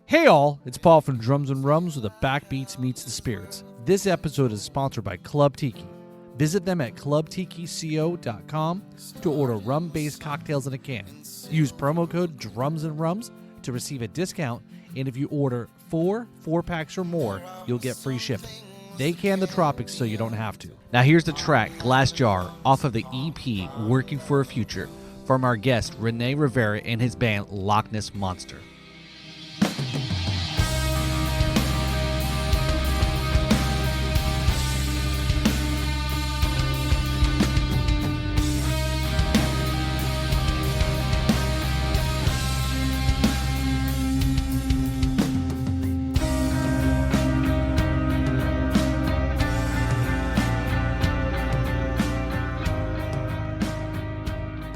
Hey all, it's Paul from Drums and Rums with the Backbeats Meets the Spirits. This episode is sponsored by Club Tiki. Visit them at clubtikico.com to order rum-based cocktails in a can. Use promo code Drums and Rums to receive a discount, and if you order 4 packs or more, you'll get free shipping. They can the tropics so you don't have to. Now here's the track, Glass Jar, off of the EP, Working for a Future, from our guest, Rene Rivera and his band, Lochness Monster.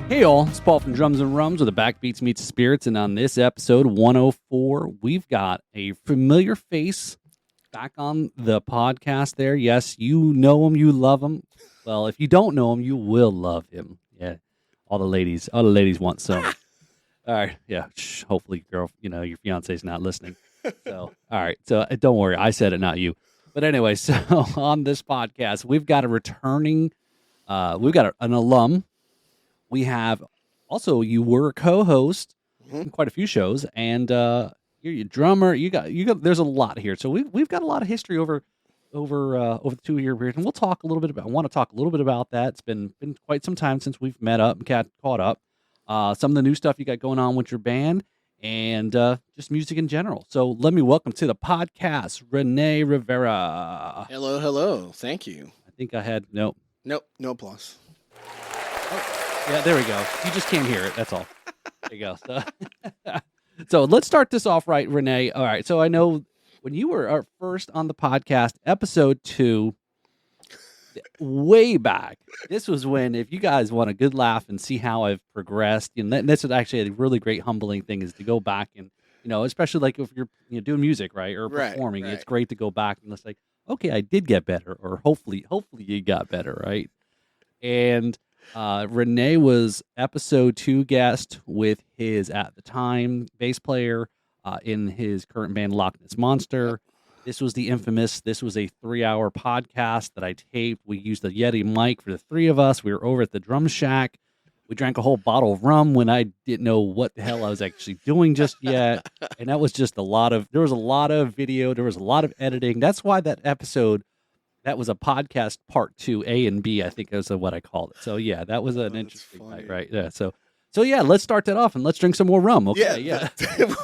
Hey all, it's Paul from Drums and Rums with the Backbeats Meets the Spirits, and on this episode 104, we've got a familiar face back on the podcast there. Yes, you know him, you love him. Well, if you don't know him, you will love him. Yeah, all the ladies want some. All right, yeah, hopefully, girl, your fiance's not listening. So, all right, so don't worry, I said it, not you. But anyway, so on this podcast, we've got an alum. We have also, you were a co-host in quite a few shows, and you're a drummer. You got. There's a lot here, so we've got a lot of history over the 2-year period, and we'll talk a little bit about. I want to talk a little bit about that. It's been quite some time since we've met up and caught up. Some of the new stuff you got going on with your band, and just music in general. So let me welcome to the podcast, Rene Rivera. Hello. Thank you. I think I had no plus. Yeah, there we go. You just can't hear it. That's all. There you go. So let's start this off right, Rene. All right. So I know when you were first on the podcast, episode 2, way back, this was when, if you guys want a good laugh and see how I've progressed, this is actually a really great humbling thing, is to go back and, especially like if you're doing music, right, or performing, right. It's great to go back and it's like, okay, I did get better, or hopefully you got better, right? And Rene was episode 2 guest with his, at the time, bass player in his current band, Lochness Monster. This was a 3-hour podcast that I taped. We used a Yeti mic for the 3 of us. We were over at the Drum Shack. We drank a whole bottle of rum when I didn't know what the hell I was actually doing just yet. And that was just there was a lot of video. There was a lot of editing. That's why that episode, that was a podcast part 2, A and B, I think is what I called it. So yeah, that was an interesting night, right? Yeah. So yeah, let's start that off and let's drink some more rum. Okay. Yeah.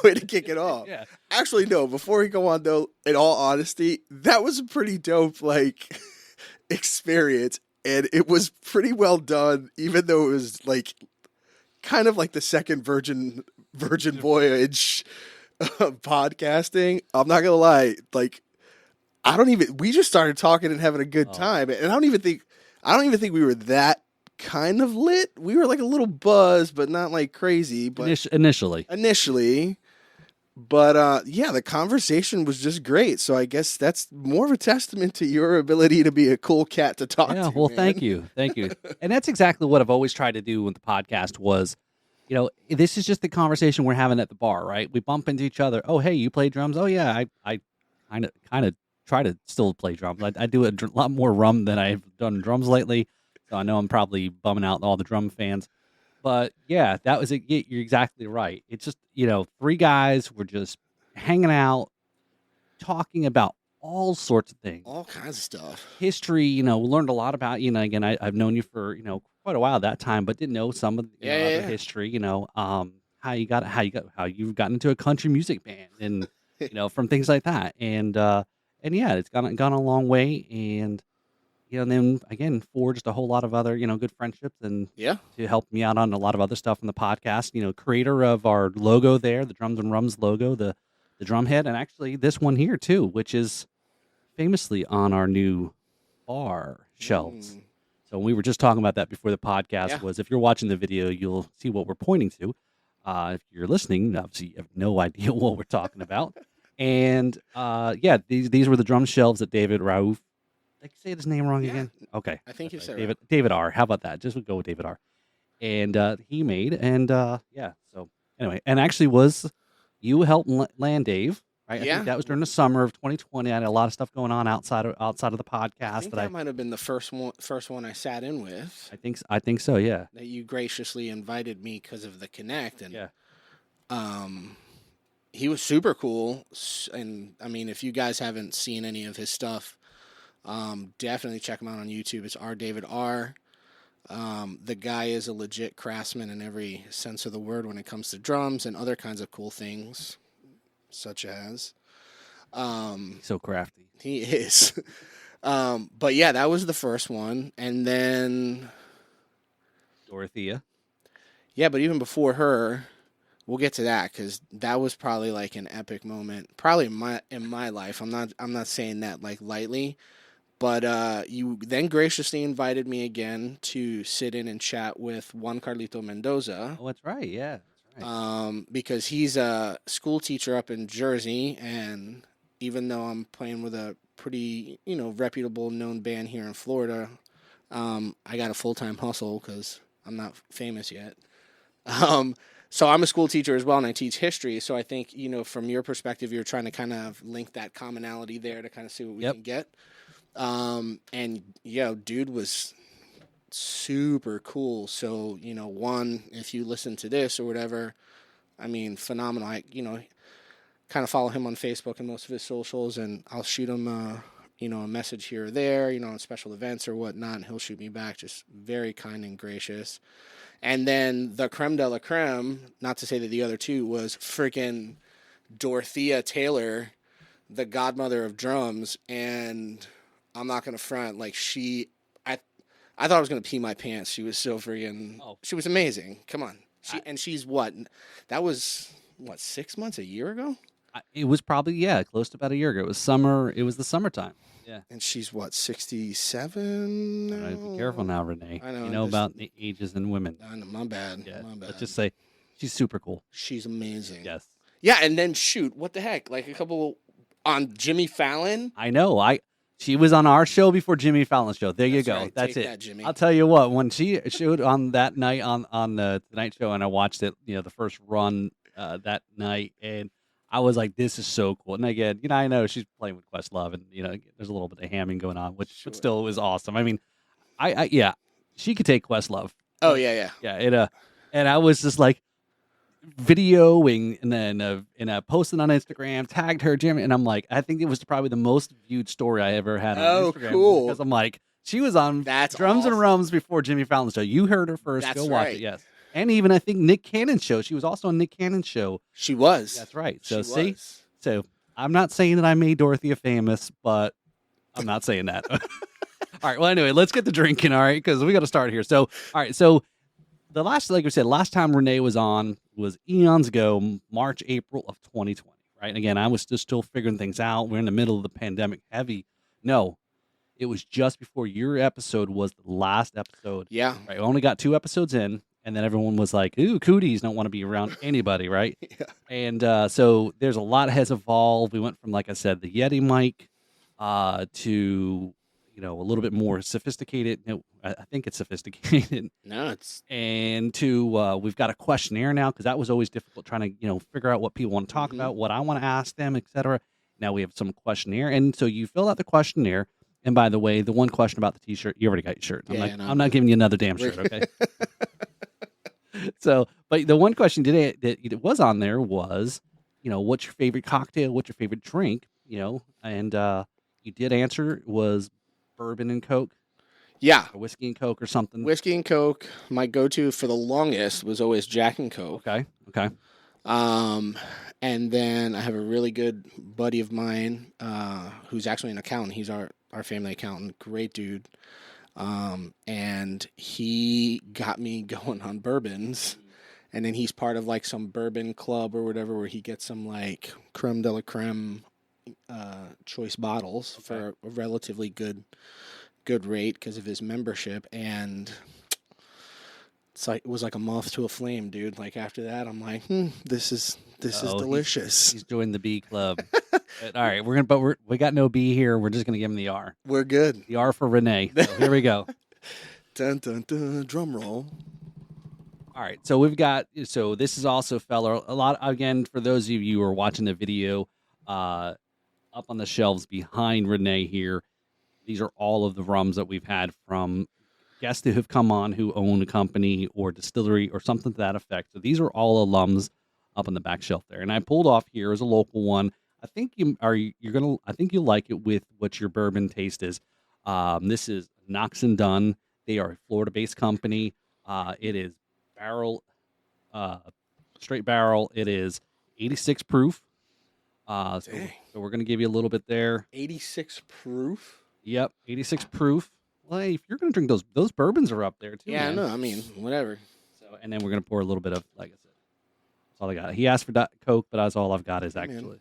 Way to kick it off. Yeah. Actually, no, before we go on though, in all honesty, that was a pretty dope experience. And it was pretty well done, even though it was kind of like the second Virgin Voyage podcasting. I'm not gonna lie, we just started talking and having a good time, and I don't even think we were that kind of lit. We were like a little buzzed, but not like crazy. But initially, but yeah, the conversation was just great. So I guess that's more of a testament to your ability to be a cool cat to talk to. Yeah, well, man. thank you, and that's exactly what I've always tried to do with the podcast. Was, this is just the conversation we're having at the bar, right? We bump into each other. Oh, hey, you play drums? Oh, yeah, I kind of try to still play drums. I do a lot more rum than I've done drums lately, so I know I'm probably bumming out all the drum fans. But yeah, that was it. You're exactly right. It's just 3 guys were just hanging out, talking about all sorts of things, all kinds of stuff, history. We learned a lot about again. I've known you for quite a while at that time, but didn't know some of the other history. How you've gotten into a country music band, and from things like that, and yeah, it's gone a long way, and then again forged a whole lot of other good friendships, and to help me out on a lot of other stuff in the podcast. Creator of our logo there, the Drums and Rums logo, the drum head, and actually this one here too, which is famously on our new bar shelves. So we were just talking about that before the podcast. Was, if you're watching the video, you'll see what we're pointing to. If you're listening, obviously you have no idea what we're talking about. And these were the drum shelves that David Rauf. Did I say his name wrong again? Okay, I think you said David R. How about that? Just would go with David R. And he made, and so anyway, and actually was you helped land Dave, right? I Yeah. think that was during the summer of 2020. I had a lot of stuff going on outside of the podcast. I think that might have been the first one I sat in with. I think so. Yeah. That you graciously invited me because of the connect, and he was super cool. And I mean, if you guys haven't seen any of his stuff, definitely check him out on YouTube. It's R. David R. The guy is a legit craftsman in every sense of the word when it comes to drums and other kinds of cool things, such as So crafty. he is. But yeah, that was the first one, and then Dorothea. yeah, but even before her, we'll get to that because that was probably like an epic moment, probably in my life. I'm not saying that like lightly. But you then graciously invited me again to sit in and chat with Juan Carlito Mendoza. Oh, that's right. Yeah. That's right. Because he's a school teacher up in Jersey, and even though I'm playing with a pretty, reputable known band here in Florida, I got a full-time hustle because I'm not famous yet. So I'm a school teacher as well, and I teach history. So I think, from your perspective, you're trying to kind of link that commonality there to kind of see what we can get. And dude was super cool. So, one, if you listen to this or whatever, I mean, phenomenal. I, kind of follow him on Facebook and most of his socials, and I'll shoot him, a message here or there, on special events or whatnot, and he'll shoot me back. Just very kind and gracious. And then the creme de la creme, not to say that the other two, was freaking Dorothea Taylor, the godmother of drums, and I'm not gonna front. Like I thought I was gonna pee my pants. She was so freaking. Oh. She was amazing. Come on. She's what? That was 6 months, a year ago. It was probably close to about a year ago. It was summer. It was the summertime. Yeah. And she's what, 67? Be careful now, Renee. I know. You know about the ages in women. I know, my bad. Yeah. My bad. Let's just say she's super cool. She's amazing. Yes. Yeah, and then shoot, what the heck? Like a couple on Jimmy Fallon. I know. She was on our show before Jimmy Fallon's show. There you go. Right. That's Take it. that, Jimmy. I'll tell you what. When she showed on that night on the Tonight Show, and I watched it, the first run that night, and I was like, "This is so cool." And again, I know she's playing with Questlove, and there's a little bit of hamming going on, which but still was awesome. I mean, I she could take Questlove. Oh yeah. And I was just like, videoing and then posting on Instagram, tagged her, Jimmy, and I'm like, I think it was probably the most viewed story I ever had on Instagram. Cool. Because I'm like, she was on Drums awesome. and Rums before Jimmy Fallon's show. You heard her first. That's Go watch right. it. Yes. And even I think Nick Cannon's show. She was also on Nick Cannon's show. She was. That's right. So she was. So I'm not saying that I made Dorothea famous, but I'm not saying that. All right. Well, anyway, let's get to drinking. All right, because we got to start here. So, all right. So the last time Renee was on was eons ago, March, April of 2020. Right. And again, I was just still figuring things out. We're in the middle of the pandemic. No, it was just before your episode was the last episode. Yeah. Right. I only got 2 episodes in, and then everyone was like, "Ooh, cooties don't want to be around anybody." Right. Yeah. And so there's a lot has evolved. We went from, like I said, the Yeti mic to a little bit more sophisticated. I think it's sophisticated. No, it's and to we've got a questionnaire now, because that was always difficult trying to figure out what people want to talk about, what I want to ask them, etc. Now we have some questionnaire, and so you fill out the questionnaire. And by the way, the one question about the T-shirt, you already got your shirt. I'm not giving you another damn shirt, okay? So, but the one question today that was on there was, what's your favorite cocktail? What's your favorite drink? And you did answer was bourbon and Coke. Yeah. Or whiskey and Coke or something. Whiskey and Coke. My go-to for the longest was always Jack and Coke. Okay. And then I have a really good buddy of mine who's actually an accountant. He's our family accountant. Great dude. And he got me going on bourbons. And then he's part of like some bourbon club or whatever where he gets some like creme de la creme choice bottles for a relatively good rate because of his membership. And it was like a moth to a flame, dude. Like after that, I'm like, this is delicious. He's joined the B club. All right, we got no B here. We're just gonna give him the R. We're good. The R for Renee. So here we go. Dun dun dun. Drum roll. All All right, so we've got so this is also Feller. A lot again for those of you who are watching the video, up on the shelves behind Rene here. These are all of the rums that we've had from guests who have come on who own a company or distillery or something to that effect. So these are all alums up on the back shelf there. And I pulled off here as a local one. I think I think you'll like it with what your bourbon taste is. This is Knox and Dunn. They are a Florida-based company. It is barrel, uh, straight barrel. It is 86 proof. So Dang. we're gonna give you a little bit there. 86 proof. Yep, 86 proof. Well, hey, if you're gonna drink those bourbons are up there too. Yeah, man. no, I mean, whatever. So, and then we're gonna pour a little bit of, like I said, that's all I got. He asked for Coke, but that's all I've got is Hey, man. actually.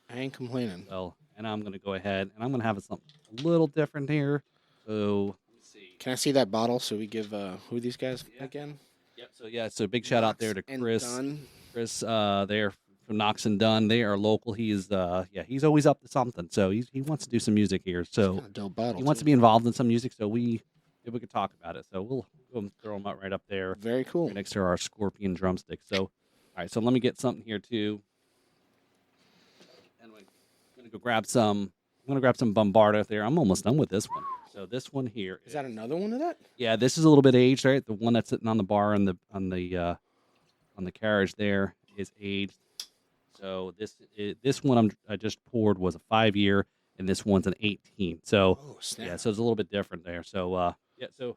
I ain't complaining. So, and I'm gonna go ahead and I'm gonna have something a little different here. So let's see. Can I see that bottle so we give who are these guys Yeah. again? Yep. So big shout out there to And Chris. Dunn. Chris, there from Knox and Dunn. They are local. He's he's always up to something. So he wants to do some music here. So Kinda dope bottle. he wants to too. be involved in some music. So we could talk about it. So we'll go and throw them up right up there. Very cool. Right next to our scorpion drumstick. So, all right. So let me get something here too. And I'm gonna go grab some. I'm gonna grab some Bombarda there. I'm almost done with this one. So this one here Is that another one of that? yeah, this is a little bit aged, right? The one that's sitting on the bar and on the carriage there is aged. So this one I just poured was a 5-year, and this one's an 18. So Oh, snap. yeah, so it's a little bit different there. So yeah, so all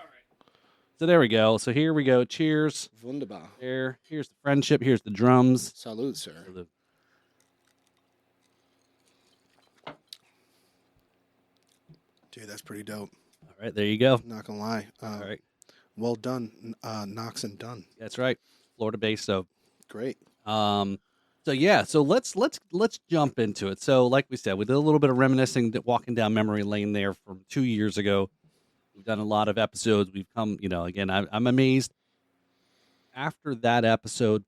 right. So there we go. So here we go. Cheers. Wunderbar. Here's the friendship. Here's the drums. Salute, sir. Dude, that's pretty dope. All right, there you go. Not gonna lie. All right, Well done, Knox and Dunn. that's right. Florida based. So Great. so yeah, so let's jump into it. So like we said, we did a little bit of reminiscing, walking down memory lane there from 2 years ago. We've done a lot of episodes. We've come, again, I'm amazed. After that episode,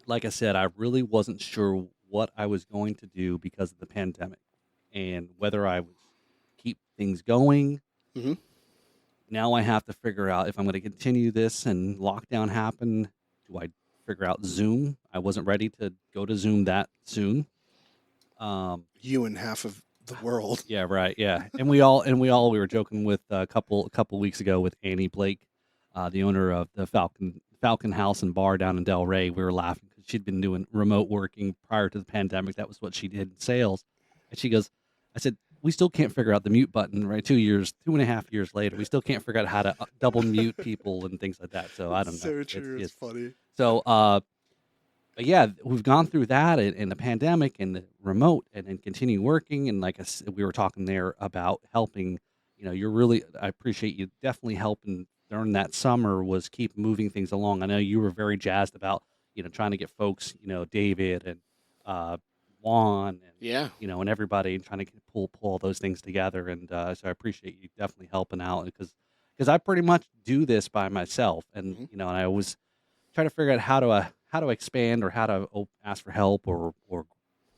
like I said, I really wasn't sure what I was going to do because of the pandemic and whether I would keep things going. Mhm. Now I have to figure out if I'm going to continue this and lockdown happen. Do I figure out Zoom? I wasn't ready to go to Zoom that soon. You and half of the world. Yeah, right. Yeah, and we were joking with a couple weeks ago with Annie Blake, the owner of the Falcon House and Bar down in Delray. We were laughing because she'd been doing remote working prior to the pandemic. That was what she did in sales. And she goes, I said, we still can't figure out the mute button, right? 2.5 years later, we still can't figure out how to double mute people and things like that. So I don't know. So true. It's funny. So, but yeah, we've gone through that and the pandemic and the remote and then continue working. And like I said, we were talking there about helping, I appreciate you definitely helping during that summer was keep moving things along. I know you were very jazzed about, trying to get folks, David and Juan and, Yeah. and everybody and trying to pull all those things together. And so I appreciate you definitely helping out because I pretty much do this by myself. And, Mhm. and I always try to figure out how to expand or how to ask for help or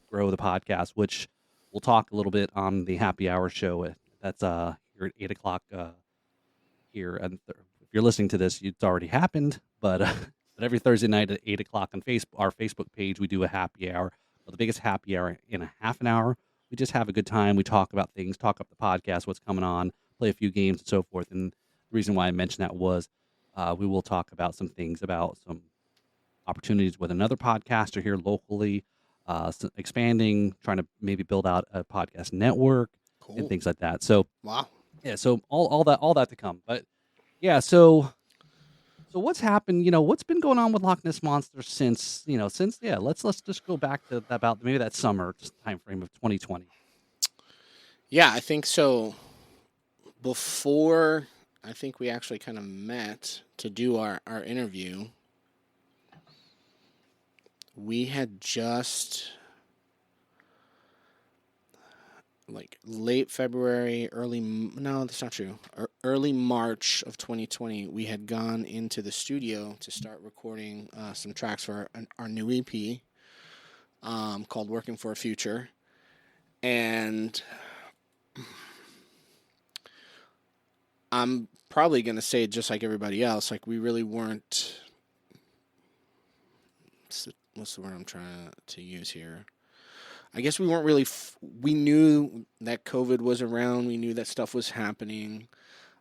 grow the podcast, which we'll talk a little bit on the happy hour show. That's here at 8:00 here. And if you're listening to this, it's already happened, but every Thursday night at 8:00 on our Facebook page, we do a happy hour. Well, the biggest happy hour in a half an hour. We just have a good time. We talk about things, talk up the podcast, what's coming on, play a few games and so forth. And the reason why I mentioned that was we will talk about some things about some opportunities with another podcaster here locally, expanding, trying to maybe build out a podcast network Cool. and things like that. So Wow. yeah, so all that to come. But yeah, so what's happened? What's been going on with Lochness Monster since let's just go back to about maybe that summer time frame of 2020. Yeah, I think so. Before I think we actually kind of met to do our interview, we had just like late February, no, that's not true. Early March of 2020, we had gone into the studio to start recording some tracks for our new EP called Working for a Future. And I'm probably going to say just like everybody else, like we really weren't. What's the word I'm trying to use here? I guess we weren't really. We knew that COVID was around. We knew that stuff was happening.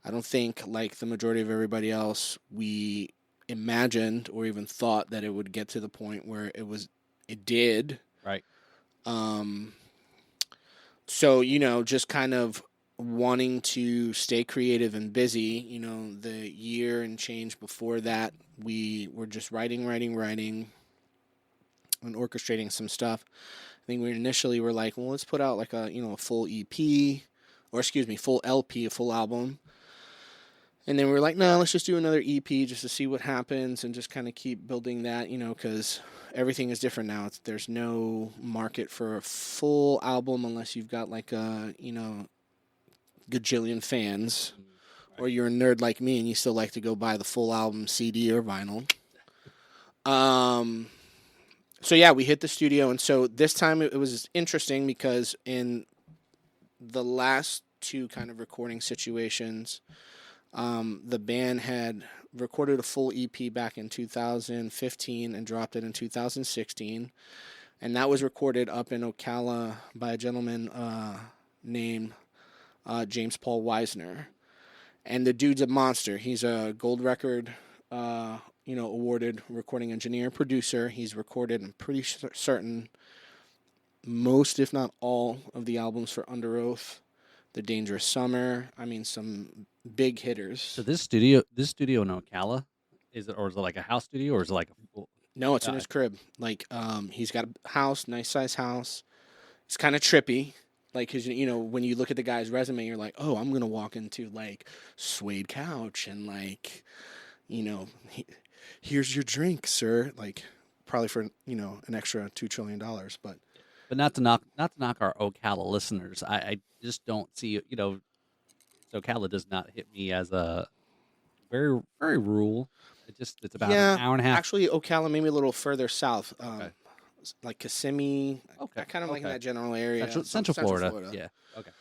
I don't think, like the majority of everybody else, we imagined or even thought that it would get to the point where it did. Right. So, just kind of wanting to stay creative and busy, the year and change before that, we were just writing and orchestrating some stuff. I think we initially were like, well, let's put out like a full EP, or full LP, a full album. And then we were like, no, let's just do another EP just to see what happens and just kind of keep building that, because everything is different now. There's no market for a full album unless you've got like a, gajillion fans, or you're a nerd like me and you still like to go buy the full album CD or vinyl. So yeah, we hit the studio, and so this time it was interesting because in the last two kind of recording situations, the band had recorded a full EP back in 2015 and dropped it in 2016, and that was recorded up in Ocala by a gentleman named James Paul Wisner. And the dude's a monster. He's a gold record awarded recording engineer, producer. He's recorded, I'm pretty certain, most, if not all, of the albums for Under Oath, The Dangerous Summer. I mean, some big hitters. So this studio in Ocala, is it like a house studio, or is it like a full? No, it's in his crib. Like, he's got a house, nice size house. It's kind of trippy. Like, cause when you look at the guy's resume, you're like, oh, I'm gonna walk into like suede couch and like, here's your drink, sir. Like, probably for an extra $2 trillion, but not to knock our Ocala listeners. I just don't see Ocala does not hit me as a very, very rural. It's about an hour and a half. Actually, Ocala maybe a little further south, okay. Like Kissimmee. Okay, kind of like in that general area. Central Florida. Yeah. Okay.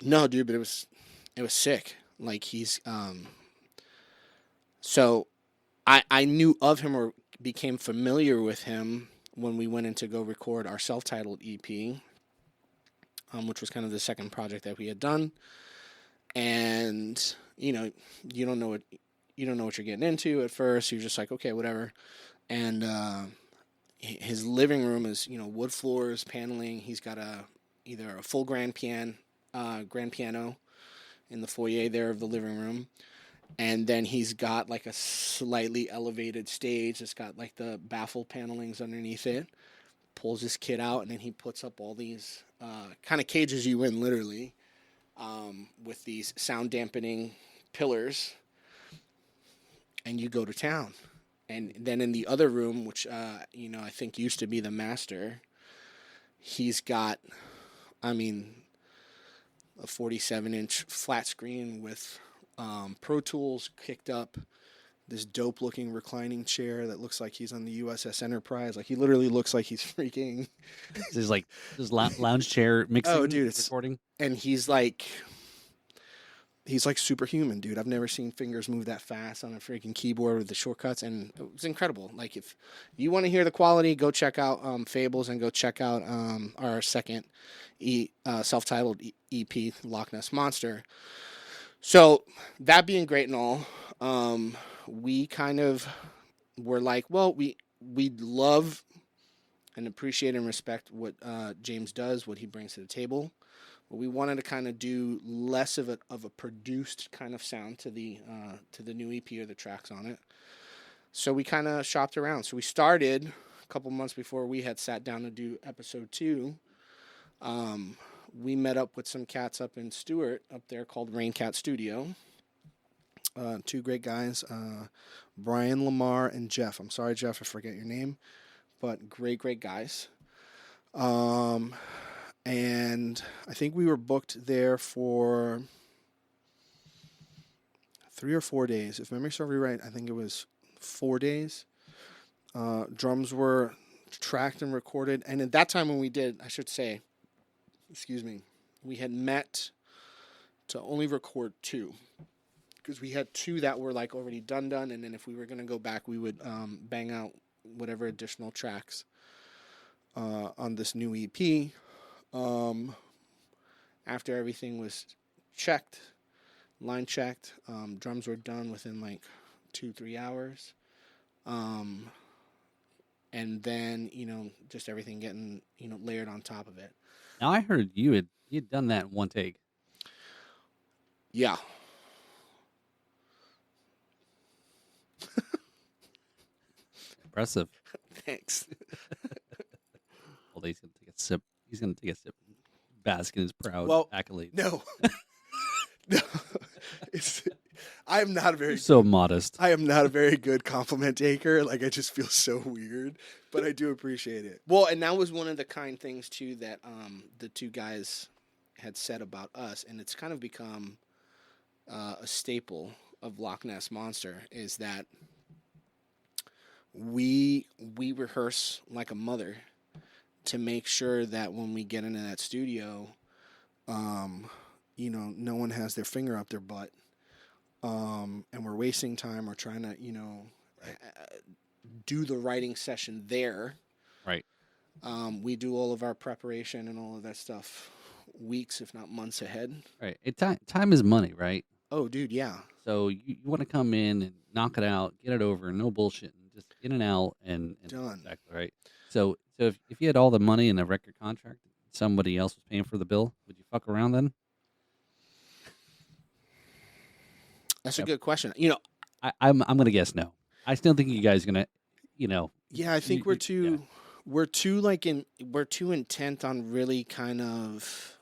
No, dude, but it was sick. Like, he's so I knew of him or became familiar with him when we went in to go record our self-titled EP, which was kind of the second project that we had done. And you don't know what you're getting into at first. You're just like, okay, whatever. And his living room is wood floors, paneling. He's got either a full grand piano in the foyer there of the living room, and then he's got like a slightly elevated stage that's got like the baffle panelings underneath it. Pulls his kit out, and then he puts up all these kind of cages you in, literally, with these sound dampening pillars, and you go to town. And then in the other room, which I think used to be the master, he's got, a 47-inch flat screen with Pro Tools kicked up, this dope-looking reclining chair that looks like he's on the USS Enterprise. Like, he literally looks like he's freaking. This like this lounge chair mixing. Oh, dude, it's recording, and he's like superhuman, dude. I've never seen fingers move that fast on a freaking keyboard with the shortcuts, and it was incredible. Like, if you want to hear the quality, go check out Fables, and go check out our second self-titled EP, Lochness Monster. So, that being great and all, we kind of were like, well, we love and appreciate and respect what James does, what he brings to the table. But we wanted to kind of do less of a produced kind of sound to the new EP or the tracks on it. So we kind of shopped around. So we started a couple months before we had sat down to do episode 2. We met up with some cats up in Stewart up there called Rain Cat Studio. 2 great guys, Brian Lamar and Jeff. I'm sorry, Jeff, I forget your name, but great guys. And I think we were booked there for 3 or 4 days. If memory serves me right, I think it was 4 days. Drums were tracked and recorded. And at that time when we did, I should say, we had met to only record 2. because we had 2 that were like already done, and then if we were gonna go back, we would bang out whatever additional tracks on this new EP. After everything was checked, line checked, drums were done within like 2-3 hours. And then, just everything getting, layered on top of it. Now I heard you'd done that in one take. Yeah. Impressive. Thanks. Well, he's gonna take a sip. He's gonna take a sip. Bask in his proud accolade. No. No. I'm not a very You're so modest. I am not a very good compliment taker. Like, I just feel so weird, but I do appreciate it. Well, and that was one of the kind things too that the 2 guys had said about us, and it's kind of become a staple of Loch Ness Monster, is that we rehearse like a mother to make sure that when we get into that studio, no one has their finger up their butt, and we're wasting time or trying to, do the writing session there. Right. We do all of our preparation and all of that stuff weeks, if not months ahead. Right. Time is money, right? Oh, dude, yeah. So you want to come in and knock it out, get it over, no bullshit, and just in and out and Done. Exactly right. So if you had all the money in a record contract, somebody else was paying for the bill, would you fuck around then? That's a good question. I'm gonna guess no. I still think you guys are gonna, Yeah, I think we're too intent on really kind of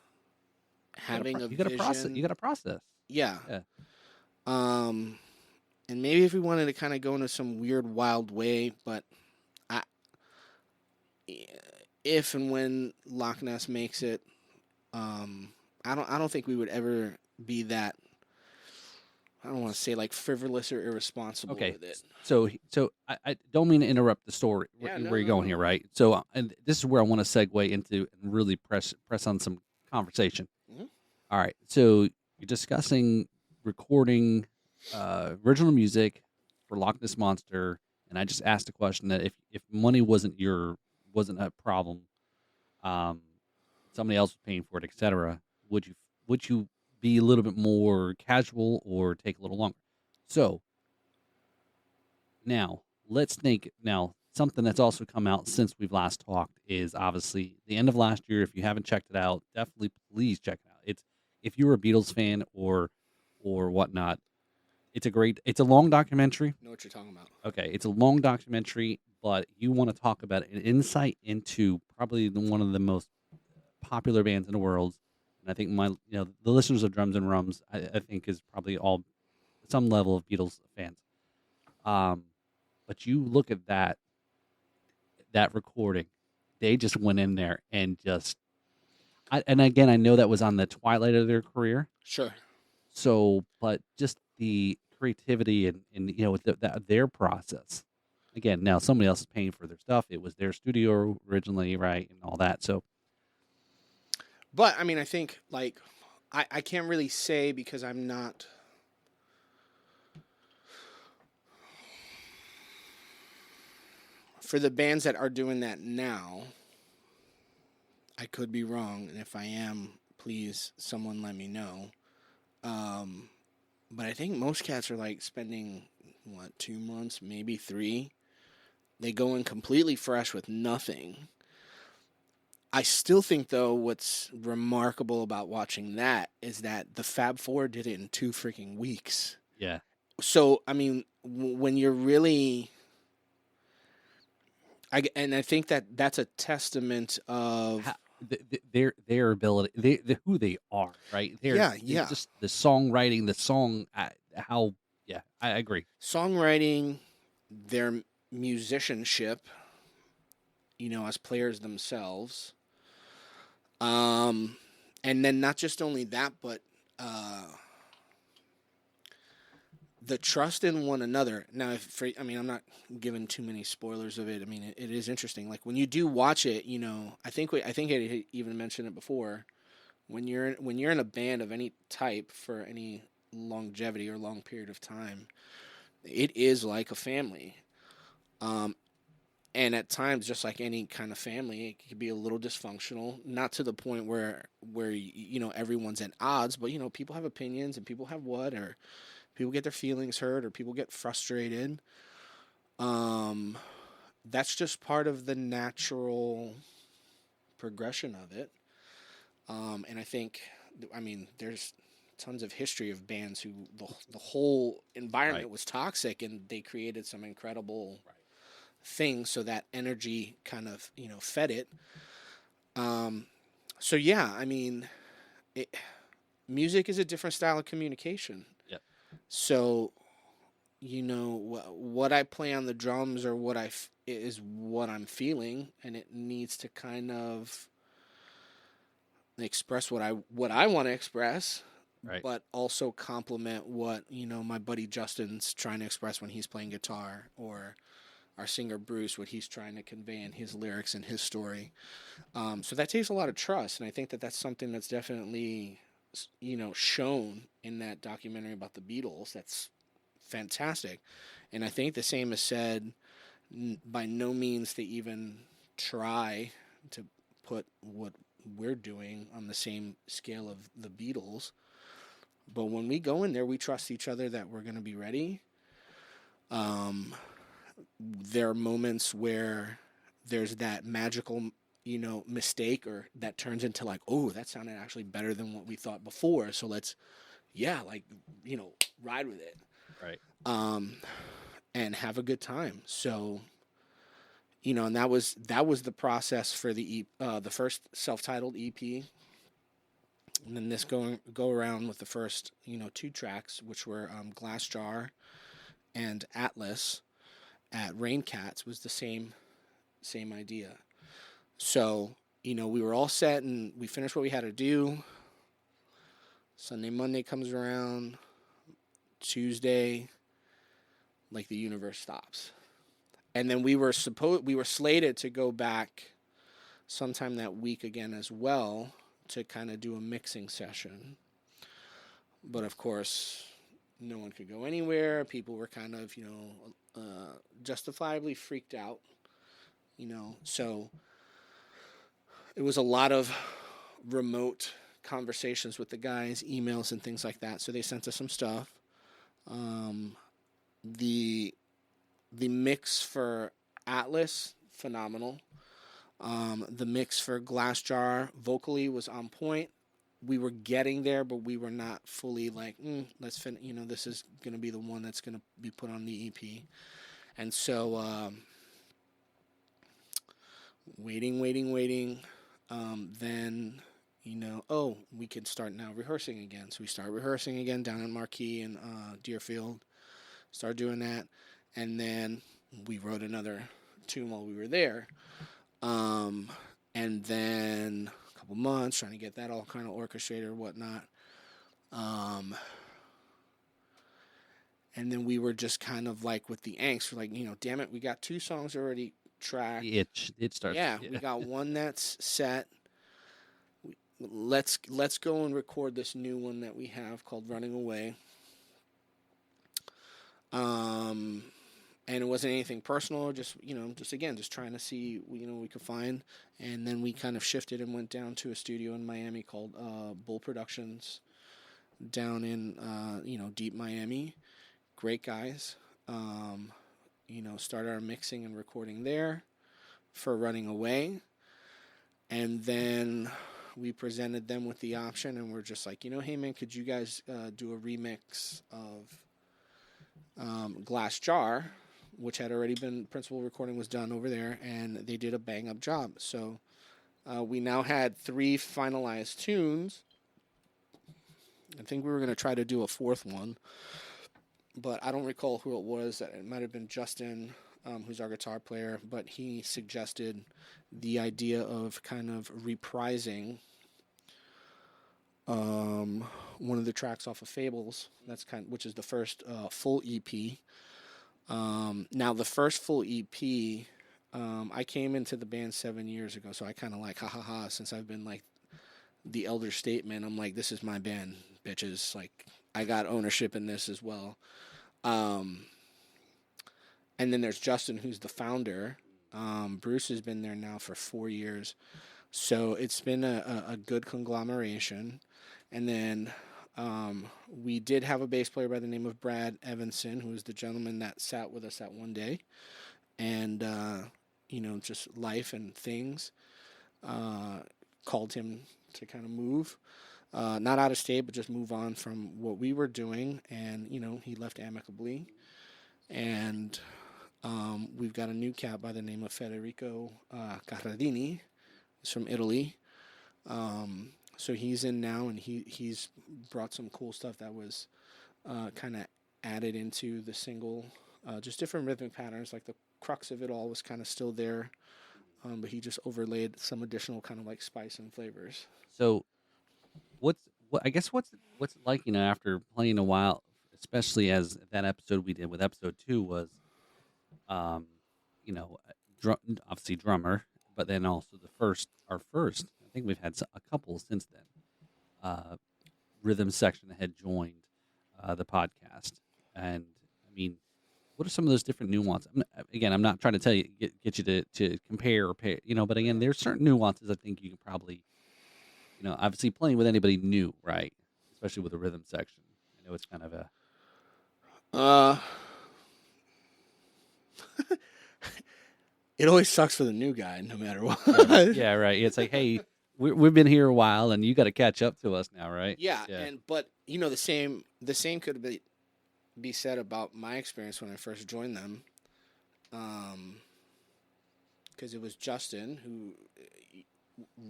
having a you gotta vision. process. You gotta process. Yeah. Yeah. And maybe if we wanted to kind of go into some weird, wild way, but if and when Loch Ness makes it, I don't think we would ever be that. I don't want to say like frivolous or irresponsible with it. So I don't mean to interrupt the story where you're going here, right? So and this is where I want to segue into and really press on some conversation. Mm-hmm. All right. So you're discussing recording original music for Loch Ness Monster, and I just asked a question that if money wasn't a problem, somebody else was paying for it, etc. Would you be a little bit more casual or take a little longer? So now let's think. Now something that's also come out since we've last talked is obviously the end of last year. If you haven't checked it out, definitely please check it out. It's if you're a Beatles fan or whatnot, it's a long documentary. Know what you're talking about. Okay, it's a long documentary, but you want to talk about an insight into probably one of the most popular bands in the world. And I think the listeners of Drums and Rums, I think is probably all some level of Beatles fans. But you look at that recording, they just went in there and and again, I know that was on the twilight of their career. Sure. So, but just the creativity and their process. Again, now somebody else is paying for their stuff. It was their studio originally, right, and all that. So, but I mean, I think like I can't really say because I'm not. For the bands that are doing that now, I could be wrong, and if I am, please someone let me know. But I think most cats are like spending 2 months, maybe 3. They go in completely fresh with nothing. I still think though what's remarkable about watching that is that the Fab Four did it in 2 freaking weeks. yeah. So I mean, when you're really, I think that's a testament of their ability, who they are, right? Yeah. Just the songwriting, the song, how. Yeah, I agree. Songwriting, their musicianship, as players themselves, and then not just only that, but the trust in one another. Now, I'm not giving too many spoilers of it. I mean, it is interesting. Like when you do watch it, I think I even mentioned it before. When you're in a band of any type for any longevity or long period of time, it is like a family. And at times, just like any kind of family, it can be a little dysfunctional. Not to the point where everyone's at odds, but people have opinions and people have or people get their feelings hurt or people get frustrated. That's just part of the natural progression of it. And I think, there's tons of history of bands who the whole environment was toxic and they created some incredible things, so that energy kind of fed it. So yeah, music is a different style of communication. Yep. So what I play on the drums or is what I'm feeling, and it needs to kind of express what I want to express, Right. but also complement what my buddy Justin's trying to express when he's playing guitar, or our singer Bruce, what he's trying to convey in his lyrics and his story. So that takes a lot of trust, and I think that that's something that's definitely shown in that documentary about the Beatles. That's fantastic. And I think the same is said, by no means to even try to put what we're doing on the same scale of the Beatles. But when we go in there, we trust each other that we're going to be ready. There are moments where there's that magical, mistake, or that turns into like, oh, that sounded actually better than what we thought before. So let's, ride with it. Right. And have a good time. So, and that was the process for the first self-titled EP. And then this go around with the first, 2 tracks, which were Glass Jar and Atlas at Raincats, was the same idea. So, we were all set and we finished what we had to do. Sunday, Monday comes around. Tuesday, like the universe stops. And then we were slated to go back sometime that week again as well to kind of do a mixing session. But of course, no one could go anywhere. People were kind of, justifiably freaked out, so it was a lot of remote conversations with the guys, emails and things like that. So they sent us some stuff. The mix for Atlas, phenomenal. The mix for Glass Jar vocally was on point. We were getting there, but we were not fully like, let's finish. This is going to be the one that's going to be put on the EP. And so, waiting. Then, we can start now rehearsing again. So we start rehearsing again down at Marquee and Deerfield. Start doing that. And then we wrote another tune while we were there. And then a couple months trying to get that all kind of orchestrated or whatnot. And then we were just kind of like with the angst. We're like, damn it, we got 2 songs already tracked. It starts. Yeah, we got one that's set. Let's go and record this new one that we have called Running Away. And it wasn't anything personal, just trying to see, we could find. And then we kind of shifted and went down to a studio in Miami called Bull Productions down in, deep Miami. Great guys. Started our mixing and recording there for Running Away. And then we presented them with the option, and we're just like, hey, man, could you guys do a remix of Glass Jar, which had already been, principal recording was done over there, and they did a bang-up job. So we now had 3 finalized tunes. I think we were going to try to do a 4th one, but I don't recall who it was. It might have been Justin, who's our guitar player, but he suggested the idea of kind of reprising one of the tracks off of Fables. Which is the first full EP. Now the first full EP, I came into the band 7 years ago, so I kind of like, since I've been like the elder statesman, I'm like, this is my band, bitches. Like, I got ownership in this as well. And then there's Justin, who's the founder. Bruce has been there now for 4 years. So it's been a good conglomeration. And then we did have a bass player by the name of Brad Evanson, who was the gentleman that sat with us that one day. And, just life and things called him to kind of move. Not out of state, but just move on from what we were doing. And, he left amicably. And we've got a new cat by the name of Federico Carradini. He's from Italy. So he's in now, and he's brought some cool stuff that was kind of added into the single. Just different rhythmic patterns, like the crux of it all was kind of still there. But he just overlaid some additional kind of like spice and flavors. So what's it like, after playing a while, especially as that episode we did with episode 2 was, obviously drummer, but then also our first, I think we've had a couple since then, rhythm section that had joined the podcast. And I mean, what are some of those different nuances? I'm not trying to tell you, get you to compare or pay, but again, there's certain nuances I think you can probably, obviously playing with anybody new, right? Especially with the rhythm section. I know it's kind of a... It always sucks for the new guy, no matter what. Yeah, right. It's like, hey, we've been here a while, and you got to catch up to us now, right? Yeah. But the same could be said about my experience when I first joined them, because it was Justin who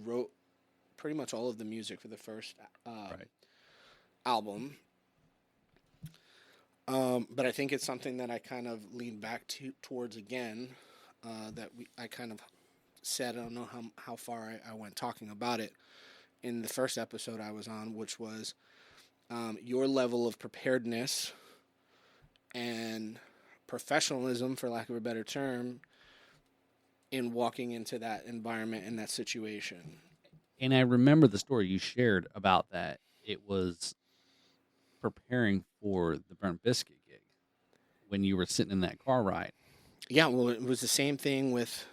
wrote pretty much all of the music for the first album. But I think it's something that I kind of lean back towards again. I kind of said, I don't know how far I went talking about it in the first episode I was on, which was your level of preparedness and professionalism, for lack of a better term, in walking into that environment and that situation. And I remember the story you shared about that. It was preparing for the Burnt Biscuit gig when you were sitting in that car ride. Yeah, well, it was the same thing with,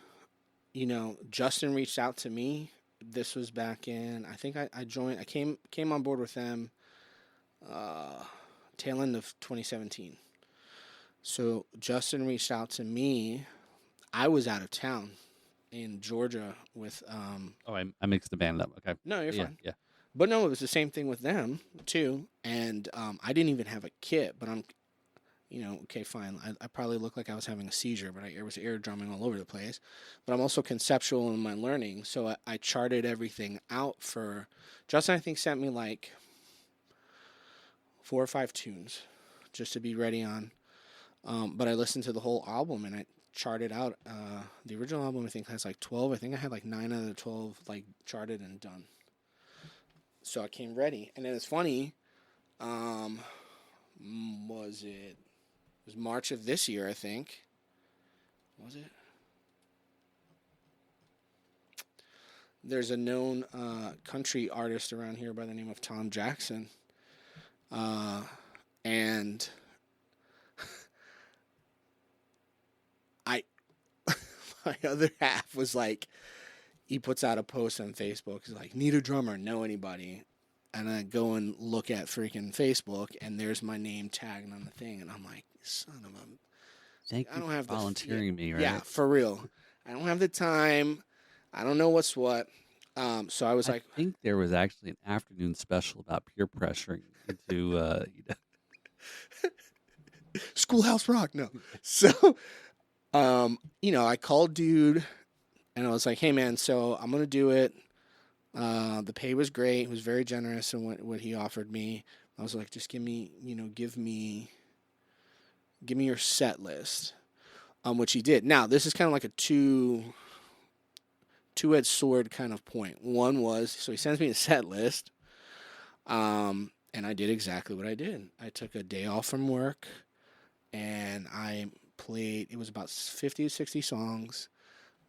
Justin reached out to me. This was back in, I think I joined, I came on board with them tail end of 2017. So Justin reached out to me. I was out of town in Georgia with... I mixed the band up. Okay. No, you're fine. Yeah. But no, it was the same thing with them, too. And I didn't even have a kit, but I'm... okay, fine. I probably looked like I was having a seizure, but I was air drumming all over the place. But I'm also conceptual in my learning, so I charted everything out for... Justin, I think, sent me like 4 or 5 tunes just to be ready on. But I listened to the whole album, and I charted out. The original album, I think, has like 12. I think I had like 9 out of the 12 like charted and done. So I came ready. And then it's funny, it was March of this year, I think. Was it? There's a known country artist around here by the name of Tom Jackson. And my other half was like, he puts out a post on Facebook. He's like, need a drummer, know anybody? And I go and look at freaking Facebook, and there's my name tagged on the thing. And I'm like, son of a... Thank you for volunteering me, right? Yeah, for real. I don't have the time. I don't know what's what. So I was like... I think there was actually an afternoon special about peer pressuring into... Schoolhouse Rock, no. So... I called dude, and I was like, hey, man, so I'm going to do it. The pay was great. He was very generous in what he offered me. I was like, just give me your set list, which he did. Now, this is kind of like a two-edged sword kind of point. One was, so he sends me a set list, and I did exactly what I did. I took a day off from work, and I played, it was about 50 to 60 songs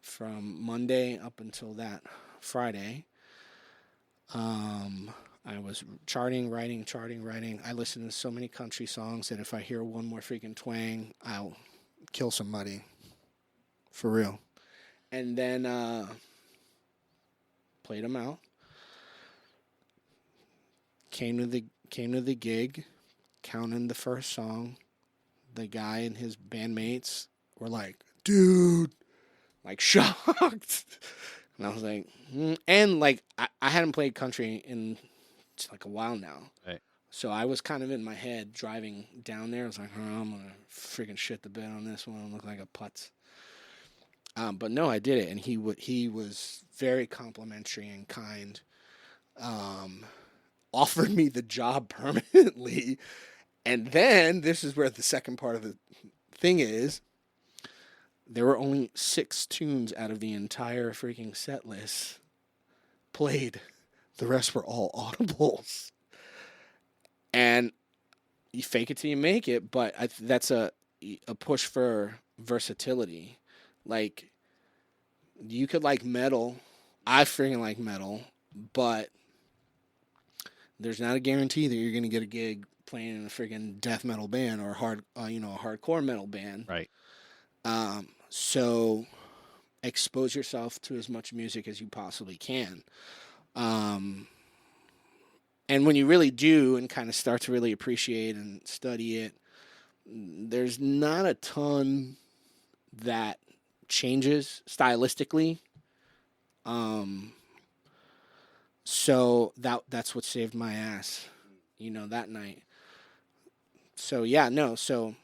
from Monday up until that Friday. I was charting, writing. I listen to so many country songs that if I hear one more freaking twang, I'll kill somebody. For real. And then played them out. Came to the gig, counting the first song. The guy and his bandmates were like, dude, like shocked. And I was like, and like I hadn't played country in like a while now. Right. So I was kind of in my head driving down there. I was like, I'm going to freaking shit the bed on this one. I look like a putz. But no, I did it. And he was very complimentary and kind. Offered me the job permanently. And then this is where the second part of the thing is. There were only 6 tunes out of the entire freaking set list played. The rest were all audibles. And you fake it till you make it, but that's a push for versatility. Like, you could like metal. I freaking like metal, but there's not a guarantee that you're going to get a gig playing in a freaking death metal band or a hardcore metal band. Right. So expose yourself to as much music as you possibly can. And when you really do and kind of start to really appreciate and study it, there's not a ton that changes stylistically. So that's what saved my ass, that night. So yeah, no. So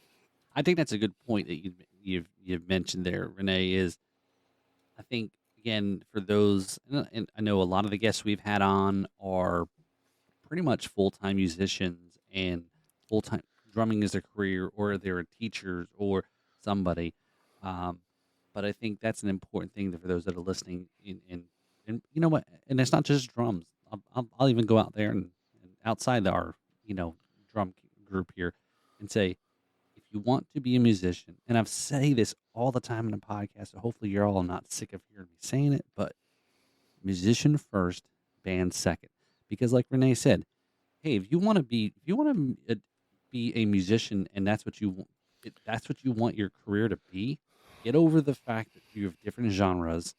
I think that's a good point that you've mentioned there, Rene. Is I think again for those, and I know a lot of the guests we've had on are pretty much full-time musicians and full-time drumming is their career, or they're teachers or somebody. But I think that's an important thing for those that are listening. And you know what? And it's not just drums. I'll even go out there and outside our drum group here and say, if you want to be a musician, and I've say this all the time in the podcast, so hopefully you're all not sick of hearing me saying it, but musician first, band second. Because like Rene said, hey, if you want to be a musician and that's what you want your career to be, get over the fact that you have different genres,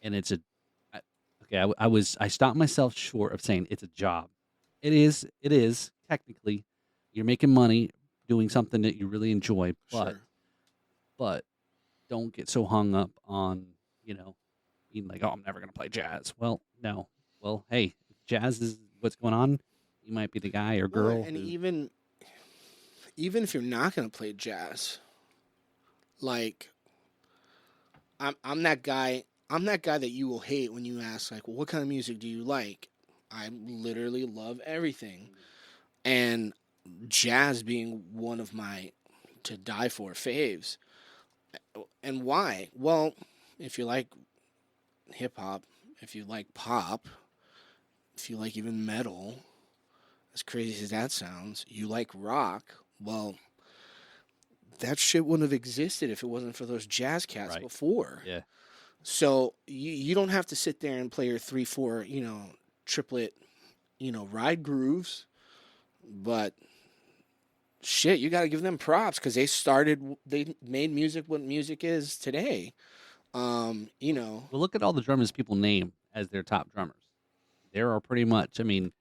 and it's I stopped myself short of saying it's a job. It is technically you're making money doing something that you really enjoy, but don't get so hung up on being like, oh, I'm never gonna play jazz. Well, no. Well, hey, if jazz is what's going on, you might be the guy or girl. And even if you're not gonna play jazz, like I'm that guy. I'm that guy that you will hate when you ask, like, well, what kind of music do you like? I literally love everything. And jazz being one of my to die for faves. And why? Well, if you like hip hop, if you like pop, if you like even metal, as crazy as that sounds, you like rock, well, that shit wouldn't have existed if it wasn't for those jazz cats before. Yeah. So you don't have to sit there and play your 3/4, triplet, ride grooves, but shit, you got to give them props because they made music what music is today. Well, look at all the drummers people name as their top drummers. There are pretty much, I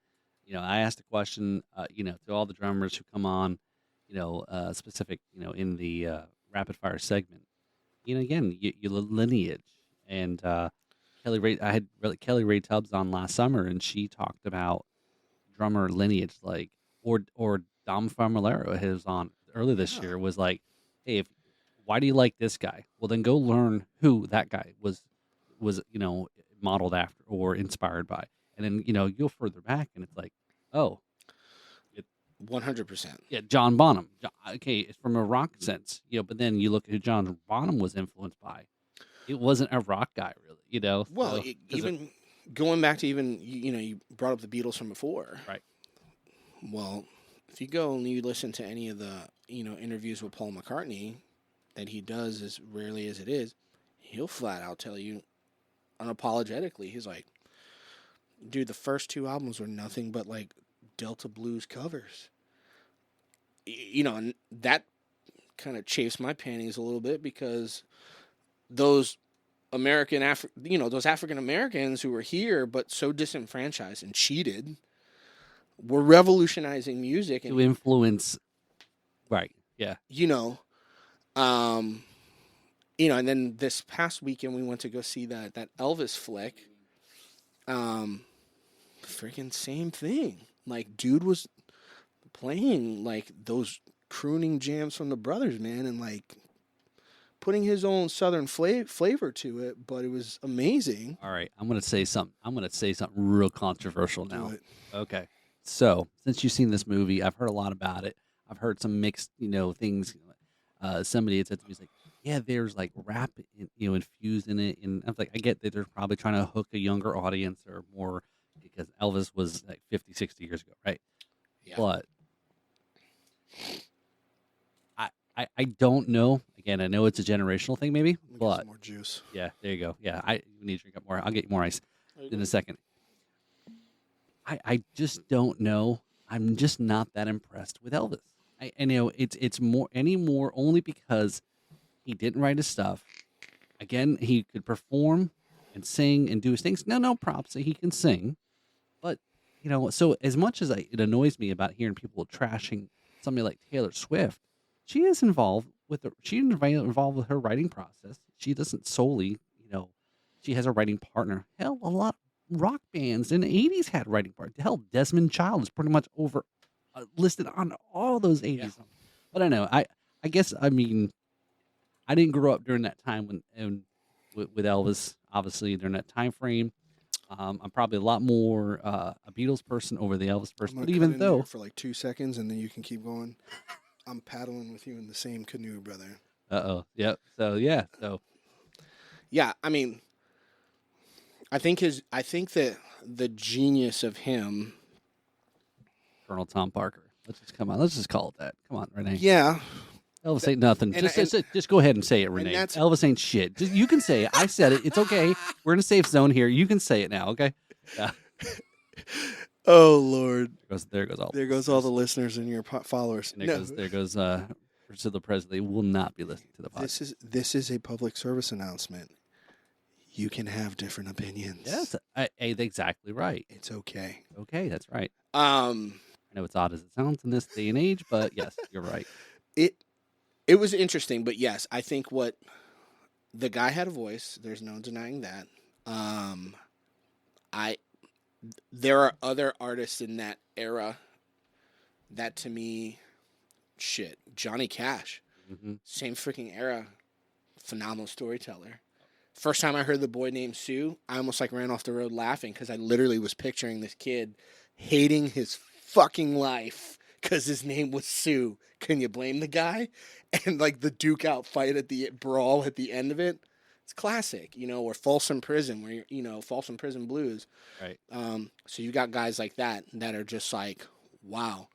asked a question, to all the drummers who come on, specific, in the rapid fire segment. Again, you lineage. And Kelly Ray Tubbs on last summer, and she talked about drummer lineage, like or Dom Famulero was on earlier this year was like, hey, why do you like this guy? Well, then go learn who that guy was modeled after or inspired by, and then you go further back, and it's like, oh, 100%. Yeah, John Bonham. Okay, it's from a rock sense, but then you look at who John Bonham was influenced by. It wasn't a rock guy, really, Well, even going back to you brought up the Beatles from before. Right. Well, if you go and you listen to any of the, interviews with Paul McCartney that he does as rarely as it is, he'll flat out tell you unapologetically, he's like, dude, the first 2 albums were nothing but like Delta blues covers. You know, and that kind of chafes my panties a little bit because those those African Americans who were here but so disenfranchised and cheated were revolutionizing music To and influence, right? Yeah. and then this past weekend we went to go see that Elvis flick. Freaking same thing. Like, dude was playing like those crooning jams from the brothers, man, and like putting his own southern flavor to it, but it was amazing. All right, I'm gonna say something. I'm gonna say something real controversial now. Do it. Okay, so since you've seen this movie, I've heard a lot about it. I've heard some mixed, things. Somebody had said to me, "He's like, yeah, there's like rap, infused in it," and I was like, I get that they're probably trying to hook a younger audience or more because Elvis was like 50, 60 years ago, right? Yeah. But I don't know. Again, I know it's a generational thing, maybe, Let me get but some more juice. yeah, there you go. Yeah, I need to drink up more. I'll get you more ice in a second. I just don't know. I'm just not that impressed with Elvis. I know it's more anymore only because he didn't write his stuff. Again, he could perform and sing and do his things. No props that he can sing, but so as much as it annoys me about hearing people trashing somebody like Taylor Swift, she is involved with involved with her writing process. She doesn't solely, she has a writing partner. Hell, a lot of rock bands in the 80s had writing partners. Hell, Desmond Child is pretty much over listed on all those 80s songs. But I know, I guess, I mean, I didn't grow up during that time with Elvis, obviously, during that time frame. I'm probably a lot more a Beatles person over the Elvis I'm person. gonna But cut even in though, there for like 2 seconds, and then you can keep going. I'm paddling with you in the same canoe, brother. yep. So yeah, so Yeah, I mean, I think that the genius of him. Colonel Tom Parker. Let's just call it that. Come on, Rene. Yeah, Elvis ain't nothing. and- Just go ahead and say it, Rene. that's- Elvis ain't shit. You can say it. I said it. It's okay. We're in a safe zone here. You can say it now. Okay. Yeah. Oh Lord, There goes all. there goes all the listeners and your followers. And there goes Priscilla Presley will not be listening to the podcast. This is a public service announcement. You can have different opinions. Yes, exactly right. It's okay. Okay, that's right. um, I know it's odd as it sounds in this day and age, but yes, you're right. it was interesting, but yes, I think what the guy had a voice. There's no denying that. There are other artists in that era that to me, Johnny Cash, hmm same freaking era, phenomenal storyteller. First time I heard The Boy Named Sue, I almost like ran off the road laughing because I literally was picturing this kid hating his fucking life because his name was Sue. Can you blame the guy? And like the duke out fight at the brawl at the end of it, it's classic, or Folsom Prison, where Folsom Prison Blues. Right. So you got guys like that are just like, wow.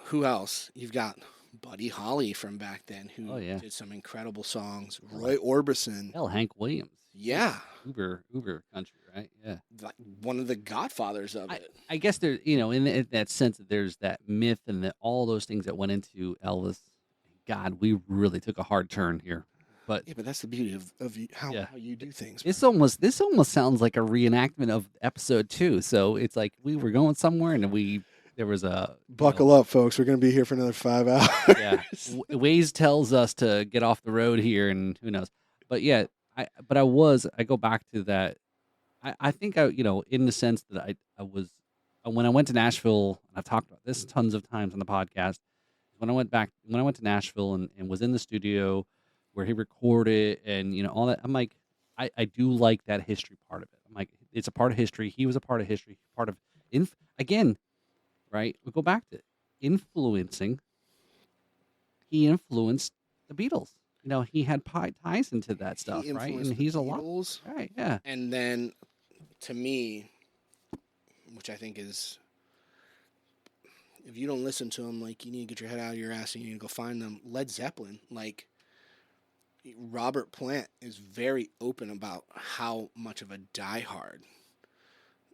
Who else? You've got Buddy Holly from back then, who did some incredible songs. Roy Orbison. Hell, Hank Williams. Yeah, Uber country, right? Yeah. like one of the godfathers of it. I guess there, in that sense, that there's that myth and that all those things that went into Elvis. God, we really took a hard turn here. But Yeah, but that's the beauty of how you do things. this almost sounds like a reenactment of episode 2. So it's like we were going somewhere and there was a Buckle up, folks. We're going to be here for another 5 hours. Yeah, Waze tells us to get off the road here, and who knows. But yeah, I go back to that. I think in the sense that I was when I went to Nashville, and I've talked about this tons of times on the podcast. When I went to Nashville and was in the studio where he recorded and all that, I'm like, I do like that history part of it. I'm like, it's a part of history. He was a part of history, part of again, right? We go back to influencing. He influenced the Beatles. He had ties into that stuff, right? And he's a lot, right? Yeah. And then, to me, which I think is, if you don't listen to them, like, you need to get your head out of your ass and you need to go find them. Led Zeppelin, like, Robert Plant is very open about how much of a diehard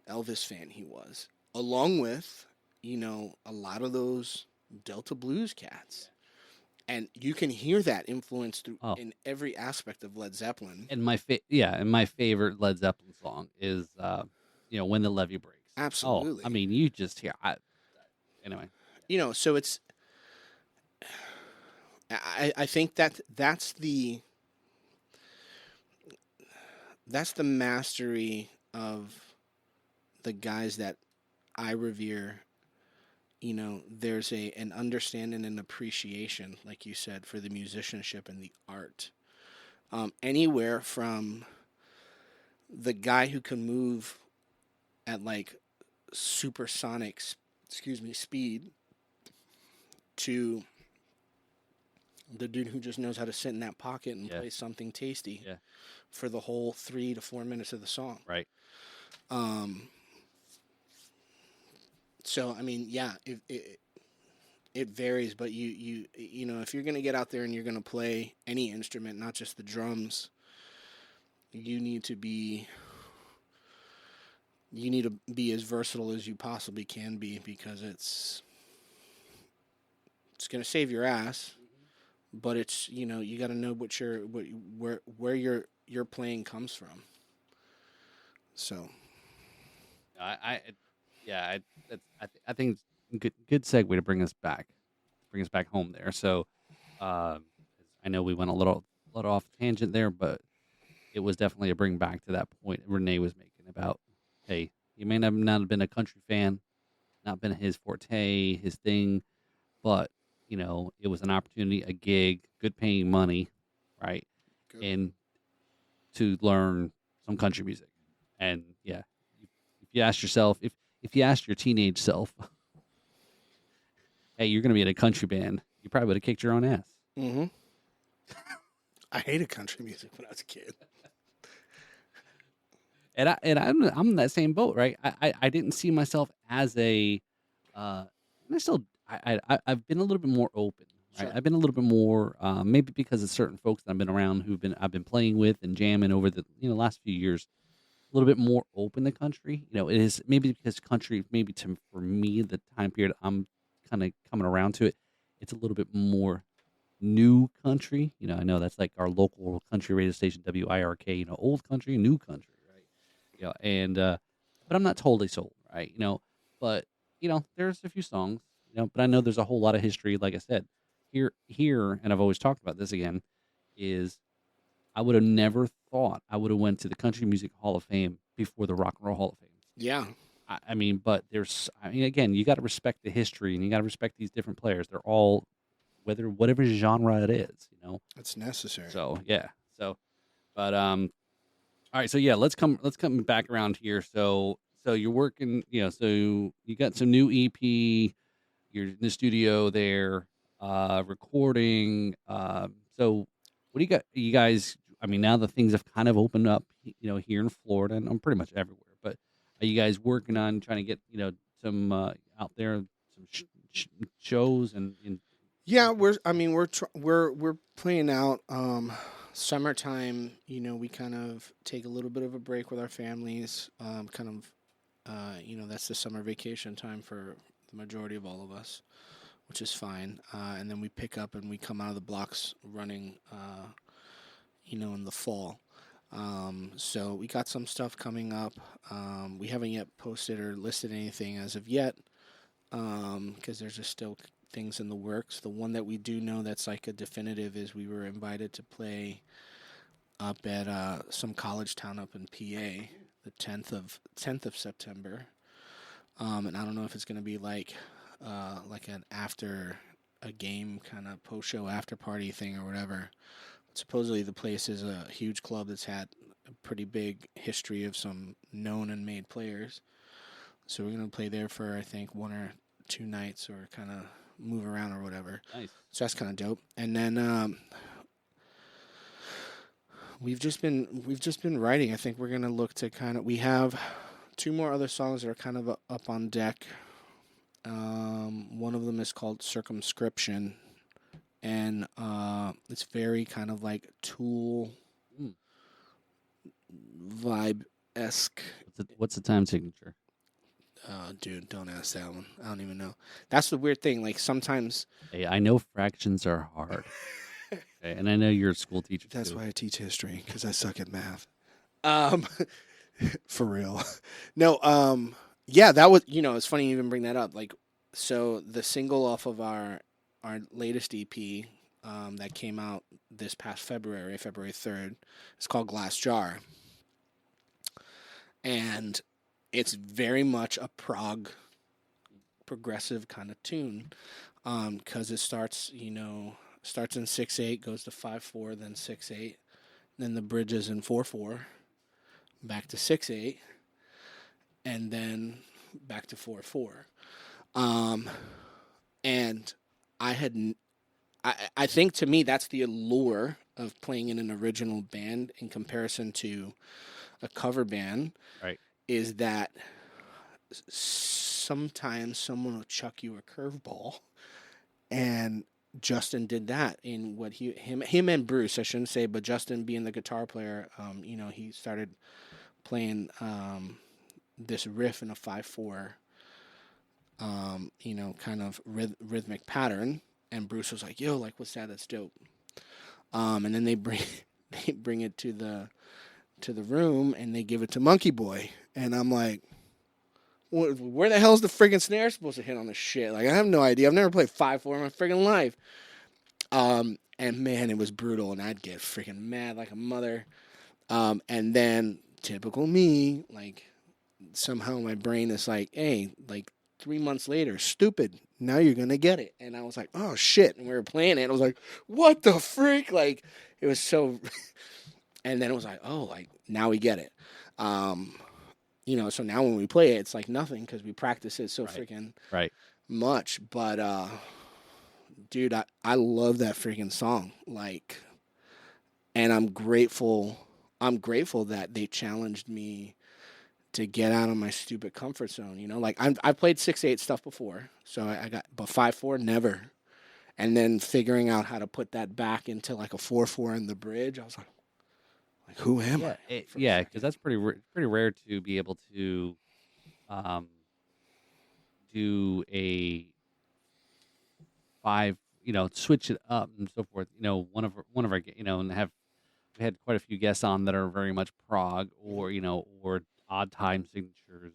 Elvis fan he was, along with, a lot of those Delta blues cats. And you can hear that influence through in every aspect of Led Zeppelin. And my favorite Led Zeppelin song is When the Levee Breaks. Absolutely. Oh, I mean, you just hear anyway. So it's I think that's the mastery of the guys that I revere. There's an understanding and appreciation, like you said, for the musicianship and the art. Anywhere from the guy who can move at like supersonic, speed, to the dude who just knows how to sit in that pocket and play something tasty for the whole 3 to 4 minutes of the song. Right. So I mean, it varies, but you if you're gonna get out there and you're gonna play any instrument, not just the drums, you need to be as versatile as you possibly can be, because it's gonna save your ass, but it's you got to know where your playing comes from. So, I think it's good segue to bring us back home there. So, I know we went a little off tangent there, but it was definitely a bring back to that point Rene was making about, hey, you may not have been a country fan, not been his forte, his thing, but it was an opportunity, a gig, good paying money, right? good. And to learn some country music. And if you ask yourself, if you asked your teenage self, hey, you're going to be in a country band, you probably would have kicked your own ass. Mm-hmm. I hated country music when I was a kid. And I'm in that same boat, right? I didn't see myself as a, and I've been a little bit more open, right? Sure. I've been a little bit more, maybe because of certain folks that I've been around I've been playing with and jamming over the last few years, a little bit more open to country. It is maybe because country, for me, the time period I'm kind of coming around to it, it's a little bit more new country. I know that's like our local country radio station, WIRK, old country, new country, right? And, but I'm not totally sold, right? But, there's a few songs, but I know there's a whole lot of history. Like I said, here, and I've always talked about this again, is I would have never thought I would have went to the Country Music Hall of Fame before the Rock and Roll Hall of Fame. Yeah. But again, you got to respect the history, and you got to respect these different players. They're all, whatever genre it is, It's necessary. So yeah. But all right. So yeah, let's come back around here. So you're working, so you got some new EP. You're in the studio there, recording. So what do you got? You guys, now that things have kind of opened up, here in Florida, and I'm pretty much everywhere. But are you guys working on trying to get, some out there, some shows and Yeah, we're playing out. Summertime, we kind of take a little bit of a break with our families. That's the summer vacation time for the majority of all of us, which is fine. And then we pick up and we come out of the blocks running, in the fall. So we got some stuff coming up. We haven't yet posted or listed anything as of yet, because there's just still things in the works. The one that we do know that's like a definitive is we were invited to play up at some college town up in PA, the 10th of September. And I don't know if it's going to be like an after a game kind of post-show after party thing or whatever. Supposedly the place is a huge club that's had a pretty big history of some known and made players. So we're going to play there for, I think, 1 or 2 nights, or kind of move around or whatever. Nice. So that's kind of dope. And then we've just been writing. I think we're going to look to we have 2 more other songs that are kind of up on deck. One of them is called Circumscription, and it's very kind of like Tool Mm. vibe esque. What's the time signature? Dude, don't ask that one. I don't even know. That's the weird thing. Like sometimes Hey, I know fractions are hard, okay, and I know you're a school teacher That's too. why I teach history, because I suck at math. For real. No, yeah, that was, it's funny you even bring that up. Like, so the single off of our latest EP that came out this past February 3rd, it's called Glass Jar. And it's very much a progressive kind of tune, because it starts in 6/8, goes to 5/4, then 6/8, then the bridges in 4/4, back to 6/8, and then back to 4/4. And I think to me that's the allure of playing in an original band in comparison to a cover band. Right. Is that sometimes someone will chuck you a curveball, and Justin did that in what him and Bruce, I shouldn't say, but Justin being the guitar player, he started playing this riff in a 5/4, kind of rhythmic pattern, and Bruce was like, "Yo, like, what's that? That's dope." And then they bring it to the room, and they give it to Monkey Boy, and I'm like, where the hell is the friggin' snare supposed to hit on this shit? Like, I have no idea. I've never played 5/4 in my friggin' life. And man, it was brutal, and I'd get freaking mad like a mother. And then, typical me, like, somehow my brain is like, hey, like 3 months later, stupid, now you're gonna get it. And I was like, oh shit. And we were playing it. I was like, what the freak? Like, it was so. And then it was like, oh, like, now we get it. So now when we play it, it's like nothing because we practice it so freaking much. But, dude, I love that freaking song. Like, and I'm grateful that they challenged me to get out of my stupid comfort zone. Like I've played 6/8 stuff before, so I got, but 5/4 never. And then figuring out how to put that back into like a 4/4 in the bridge, I was like, who am I? Yeah, because that's pretty rare to be able to do a 5, switch it up and so forth. One of our, and we had quite a few guests on that are very much prog or or odd time signatures.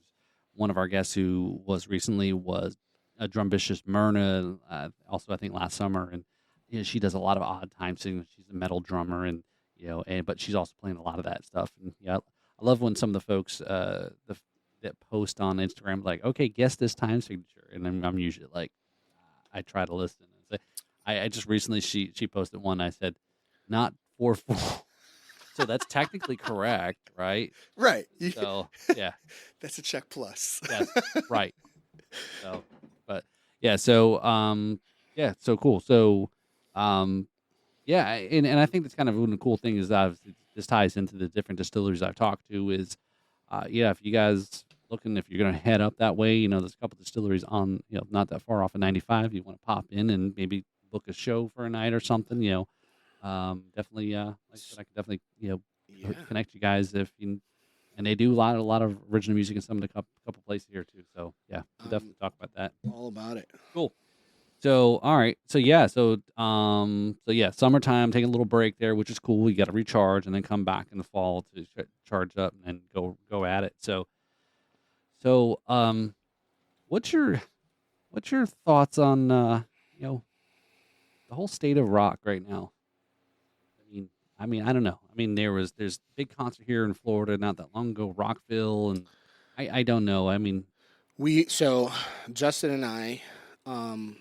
One of our guests who was recently was a drumbishist Myrna, also I think last summer, and she does a lot of odd time signatures. She's a metal drummer, and but she's also playing a lot of that stuff. And I love when some of the folks that post on Instagram like, okay, guess this time signature, and I'm usually like, I try to listen. And say, I just recently she posted one. I said, not 4/4. So that's technically correct, right? Right. So yeah, That's a check plus. that's right. So, but yeah, so so cool. So, yeah, and I think that's kind of a cool thing is that this ties into the different distilleries I've talked to. Is if you guys looking, if you're going to head up that way, there's a couple distilleries on not that far off of 95. You want to pop in and maybe book a show for a night or something. Definitely. Like I said, I could definitely connect you guys if you. And they do a lot of original music in some of the couple places here too. So yeah, we'll definitely talk about that. All about it. Cool. So all right. So yeah. So summertime, taking a little break there, which is cool. You got to recharge and then come back in the fall to charge up and go at it. So what's your thoughts on the whole state of rock right now? I mean, I don't know. I mean, there's a big concert here in Florida not that long ago, Rockville, and I don't know. I mean, So Justin and I, and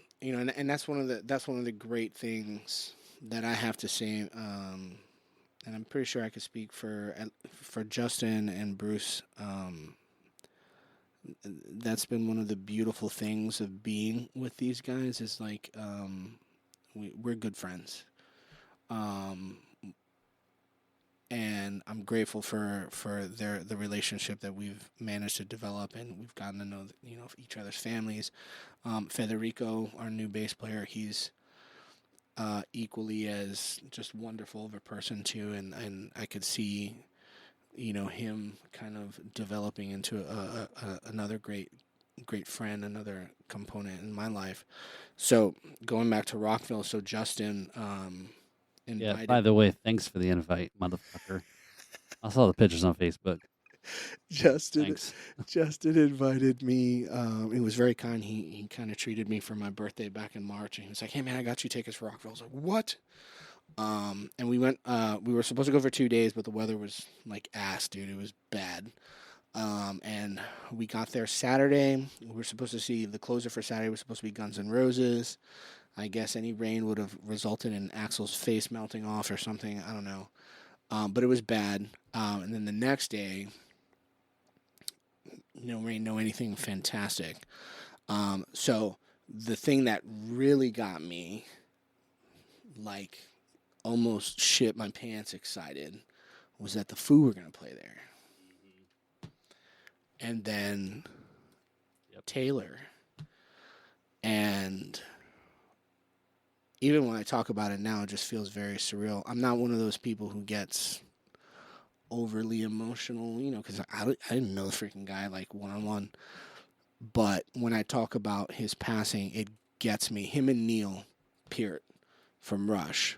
that's one of the great things that I have to say, and I'm pretty sure I could speak for Justin and Bruce. That's been one of the beautiful things of being with these guys is like we're good friends. And I'm grateful for the relationship that we've managed to develop, and we've gotten to know each other's families. Federico, our new bass player, he's equally as just wonderful of a person too, and I could see, him kind of developing into another great friend, another component in my life. So going back to Rockville, so Justin Yeah. invited. By the way, thanks for the invite, motherfucker. I saw the pictures on Facebook. Justin Thanks. Justin invited me. He was very kind. He kind of treated me for my birthday back in March, and he was like, "Hey man, I got you tickets for Rockville." I was like, "What?" And we went. We were supposed to go for 2 days, but the weather was like ass, dude. It was bad. And we got there Saturday. We were supposed to see the closer for Saturday was supposed to be Guns N' Roses. I guess any rain would have resulted in Axl's face melting off or something. I don't know. But it was bad. And then the next day, no rain, no anything, fantastic. So the thing that really got me, like, almost shit my pants excited, was that the Foo were going to play there. And then Taylor. And even when I talk about it now, it just feels very surreal. I'm not one of those people who gets overly emotional, because I didn't know the freaking guy like one-on-one. But when I talk about his passing, it gets me. Him and Neil Peart from Rush.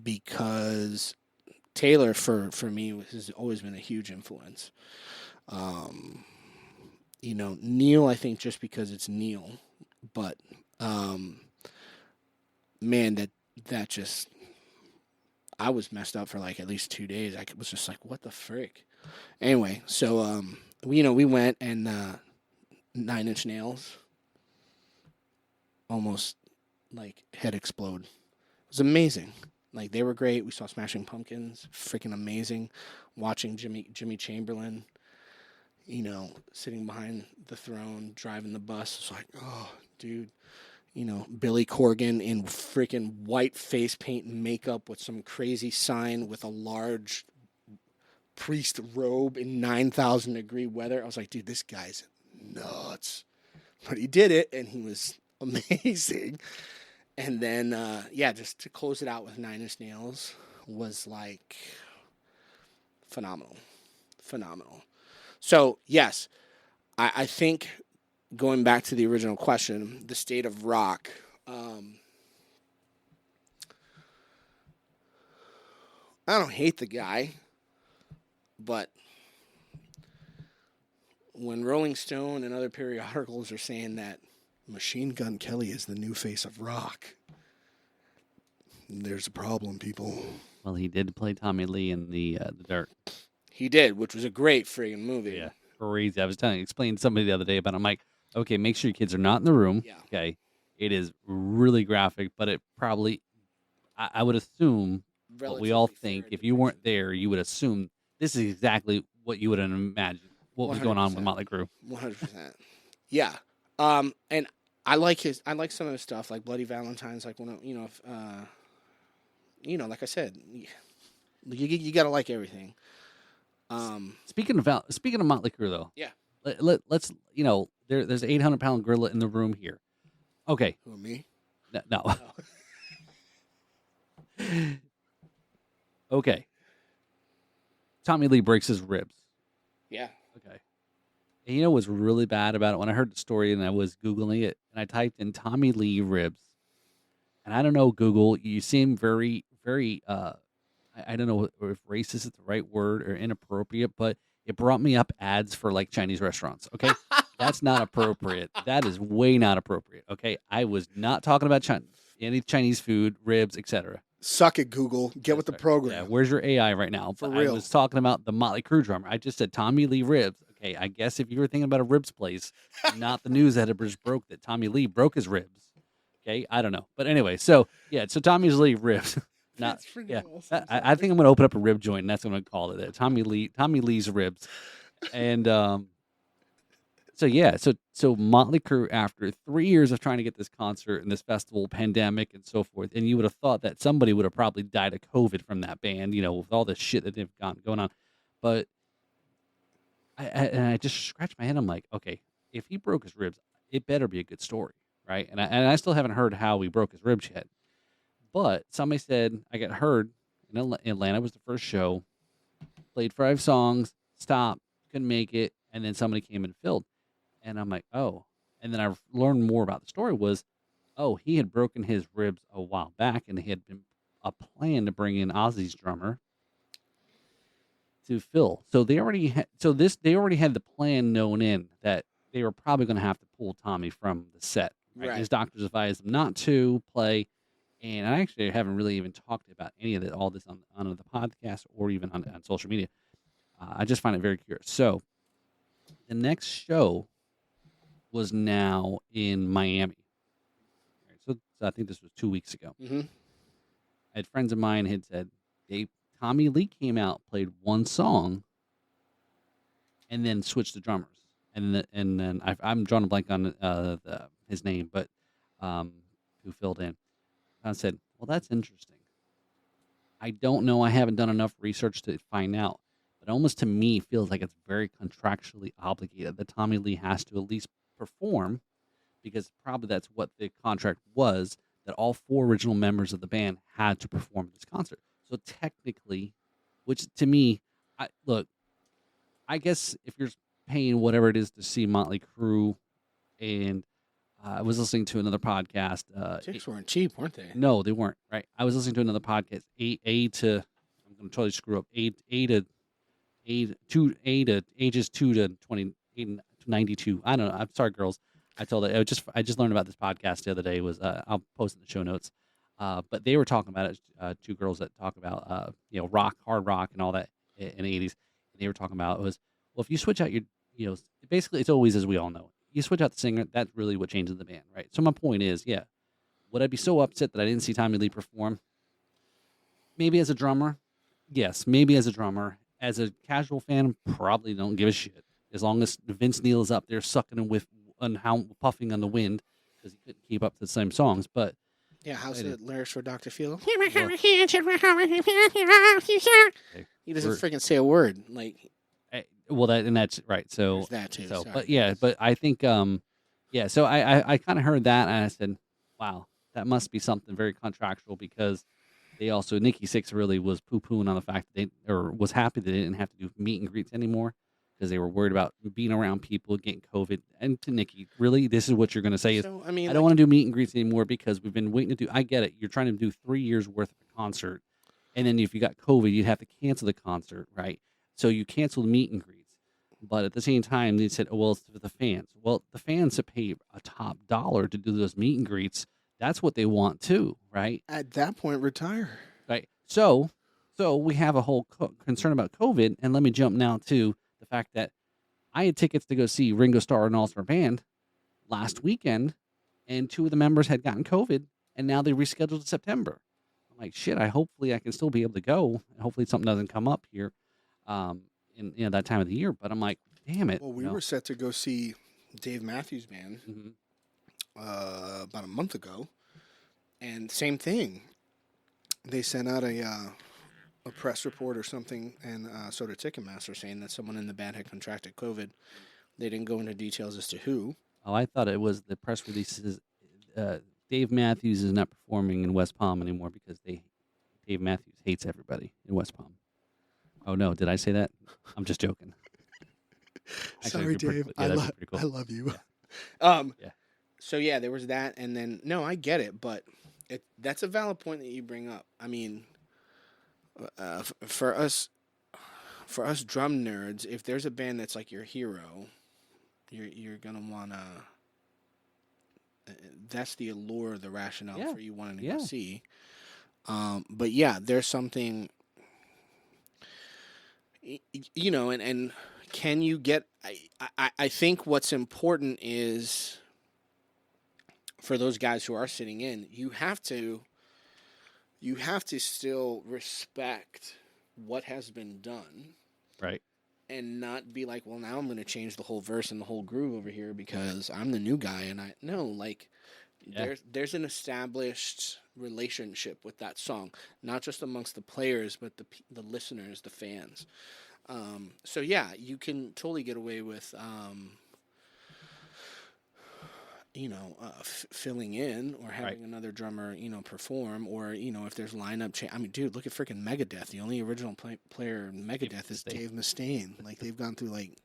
Because Taylor, for me, has always been a huge influence. Neil, I think just because it's Neil. But, man, that just... I was messed up for like at least 2 days. I was just like, what the frick? Anyway, so, we went and 9 Inch Nails almost like head explode. It was amazing. Like, they were great. We saw Smashing Pumpkins, freaking amazing. Watching Jimmy Chamberlain, sitting behind the throne, driving the bus. It's like, oh, dude. Billy Corgan in freaking white face paint and makeup with some crazy sign with a large priest robe in 9,000 degree weather. I was like, dude, this guy's nuts. But he did it, and he was amazing. And then, just to close it out with 9 Inch Nails was like phenomenal. So, yes, I think... Going back to the original question, the state of rock. I don't hate the guy, but when Rolling Stone and other periodicals are saying that Machine Gun Kelly is the new face of rock, there's a problem, people. Well, he did play Tommy Lee in the Dirt. He did, which was a great friggin' movie. Yeah, crazy. I was explaining to somebody the other day about it. I'm like, okay, make sure your kids are not in the room. Yeah. Okay. It is really graphic, but it probably, I would assume, what we all think, if you weren't there, you would assume this is exactly what you would imagine what was going on with Motley Crue. 100%. Yeah. And I like some of his stuff, like Bloody Valentine's, like when like I said, you got to like everything. Speaking of Motley Crue, though. Yeah. Let's there's an 800-pound gorilla in the room here. Okay. Who, me? No. Okay. Tommy Lee breaks his ribs. Yeah. Okay. And you know what's really bad about it? When I heard the story and I was Googling it, and I typed in Tommy Lee ribs, and I don't know, Google, you seem very, very, I don't know if racist is the right word or inappropriate, but it brought me up ads for like Chinese restaurants. Okay. That's not appropriate. That is way not appropriate. Okay. I was not talking about any Chinese food, ribs, etc. Suck it, Google. Get with the program. Yeah, where's your AI right now? For real. I was talking about the Motley Crue drummer. I just said Tommy Lee ribs. Okay, I guess if you were thinking about a ribs place, not the news editors broke that Tommy Lee broke his ribs. Okay, I don't know. But anyway, so Tommy Lee ribs. Not, yeah, awesome. I think I'm going to open up a rib joint, and that's what I'm going to call it. Tommy Lee's ribs. And so Motley Crue, after 3 years of trying to get this concert and this festival, pandemic and so forth, and you would have thought that somebody would have probably died of COVID from that band, with all the shit that they've got going on. But I just scratched my head. I'm like, okay, if he broke his ribs, it better be a good story, right? And I still haven't heard how he broke his ribs yet. But somebody said I got heard in Atlanta was the first show, played 5 songs, stopped, couldn't make it, and then somebody came and filled. And I'm like, oh. And then I learned more about the story was, oh, he had broken his ribs a while back, and he had been a plan to bring in Ozzy's drummer to fill. So they already had the plan known in that they were probably going to have to pull Tommy from the set. Right? Right. His doctors advised him not to play. And I actually haven't really even talked about any of all this on the podcast or even on social media. I just find it very curious. So the next show was now in Miami. So I think this was 2 weeks ago. Mm-hmm. I had friends of mine had said, Tommy Lee came out, played one song, and then switched the drummers. And then I'm drawing a blank on his name, but who filled in. I said, well, that's interesting. I don't know. I haven't done enough research to find out. But almost to me feels like it's very contractually obligated that Tommy Lee has to at least perform, because probably that's what the contract was, that all 4 original members of the band had to perform this concert. So technically, which to me, I guess if you're paying whatever it is to see Motley Crue, and I was listening to another podcast. Tickets weren't cheap, weren't they? No, they weren't. Right. I was listening to another podcast. I'm going to totally screw up. Ages 2 to 92. I don't know. I'm sorry, girls. I just learned about this podcast the other day. I'll post in the show notes. But they were talking about it. 2 girls that talk about rock, hard rock, and all that in the 80s. And they were talking about if you switch out your basically it's always, as we all know, you switch out the singer, that's really what changes the band, right? So my point is, would I be so upset that I didn't see Tommy Lee perform? Maybe as a drummer, yes. Maybe as a drummer. As a casual fan, probably don't give a shit. As long as Vince Neil is up there sucking and puffing on the wind because he couldn't keep up to the same songs. But yeah, how's the lyrics for Dr. Phil? Well, He doesn't freaking say a word. Like, that's right. So there's that too. So, sorry. but I think, So I kind of heard that, and I said, wow, that must be something very contractual, because they also, Nikki Sixx really was poo-pooing on the fact that was happy that they didn't have to do meet and greets anymore, because they were worried about being around people, getting COVID. And to Nikki, really, this is what you're going to say So, I don't want to do meet and greets anymore because we've been waiting to do. I get it. You're trying to do 3 years worth of a concert, and then if you got COVID, you'd have to cancel the concert, right? So you cancel the meet and greets. But at the same time, they said, it's for the fans. Well, the fans that pay a top dollar to do those meet and greets, that's what they want too, right? At that point, retire. Right. So we have a whole concern about COVID, and let me jump now to the fact that I had tickets to go see Ringo Starr and All-Star Band last weekend, and 2 of the members had gotten COVID, and now they rescheduled to September. I'm like, shit, hopefully I can still be able to go, and hopefully something doesn't come up here in that time of the year. But I'm like, damn it. Well, we were set to go see Dave Matthews Band about a month ago, and same thing. They sent out a press report or something, and so did Ticketmaster, saying that someone in the band had contracted COVID. They didn't go into details as to who. Oh, I thought it was the press releases. Dave Matthews is not performing in West Palm anymore because Dave Matthews hates everybody in West Palm. Oh, no, did I say that? I'm just joking. Sorry, Dave. I love you. Yeah. So, there was that, and then, no, I get it, but that's a valid point that you bring up. I mean, for us drum nerds, if there's a band that's like your hero, you're gonna wanna. That's the allure, the rationale for you wanting to go see. But there's something, and can you get? I think what's important is, for those guys who are sitting in, you have to still respect what has been done, right? And not be like, well, now I'm going to change the whole verse and the whole groove over here because I'm the new guy. And there's an established relationship with that song, not just amongst the players, but the listeners, the fans. You can totally get away with filling in or having another drummer, perform, or, if there's lineup change. I mean, dude, look at freaking Megadeth. The only original player in Megadeth is Dave Mustaine. Like, they've gone through, like...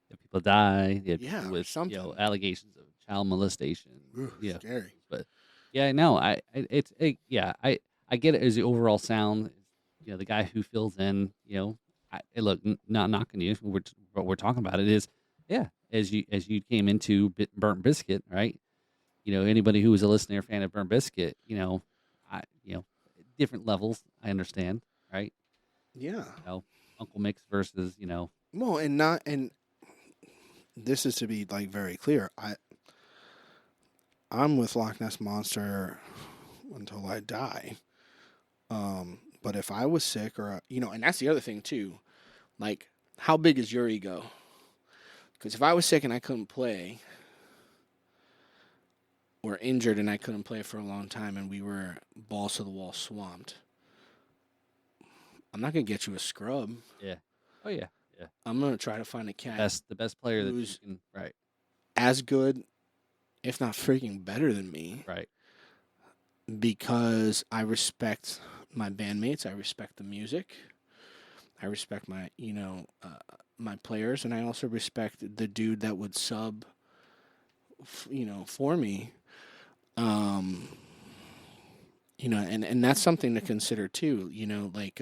People die. Yeah, with something. Allegations of child molestation. Ooh, yeah, scary. But yeah, no, I get it as the overall sound. The guy who fills in. Look, not knocking you. What we're talking about it is, as you came into Burnt Biscuit, right? Anybody who was a listener fan of Burnt Biscuit, different levels. I understand, right? Yeah. Uncle Mix versus Well, and this is to be like very clear. I'm with Loch Ness Monster until I die. But if I was sick or and that's the other thing too, like, how big is your ego? Because if I was sick and I couldn't play, or injured and I couldn't play for a long time, and we were balls to the wall swamped, I'm not gonna get you a scrub. Yeah. Oh yeah. Yeah. I'm gonna try to find a cat the best player that you who's can, right. as good, if not freaking better than me. Right. Because I respect my bandmates, I respect the music, I respect my my players, and I also respect the dude that would sub for me. And that's something to consider too, like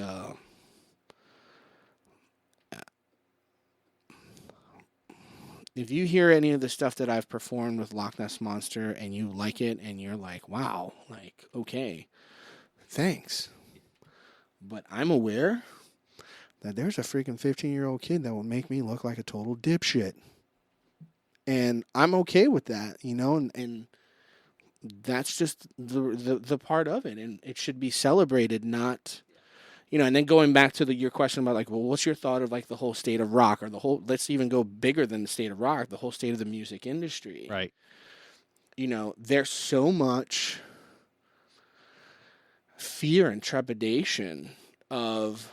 if you hear any of the stuff that I've performed with Loch Ness Monster and you like it and you're like, wow, like, okay, thanks. But I'm aware that there's a freaking 15-year-old kid that will make me look like a total dipshit. And I'm okay with that, and that's just the part of it. And it should be celebrated, not... and then going back to your question about, like, well, what's your thought of, like, the whole state of rock, or let's even go bigger than the state of rock, the whole state of the music industry. Right. There's so much fear and trepidation of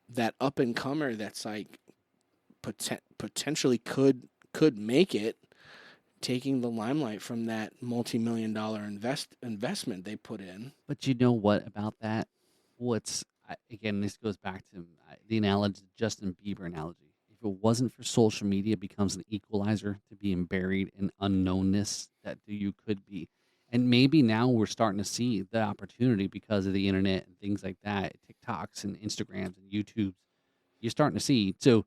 that up-and-comer that's, like, potentially could make it, taking the limelight from that multi-million-dollar investment they put in. But you know what about that? Again, this goes back to the analogy, Justin Bieber analogy. If it wasn't for social media, it becomes an equalizer to being buried in unknownness that you could be. And maybe now we're starting to see the opportunity because of the internet and things like that, TikToks and Instagrams and YouTubes. You're starting to see. So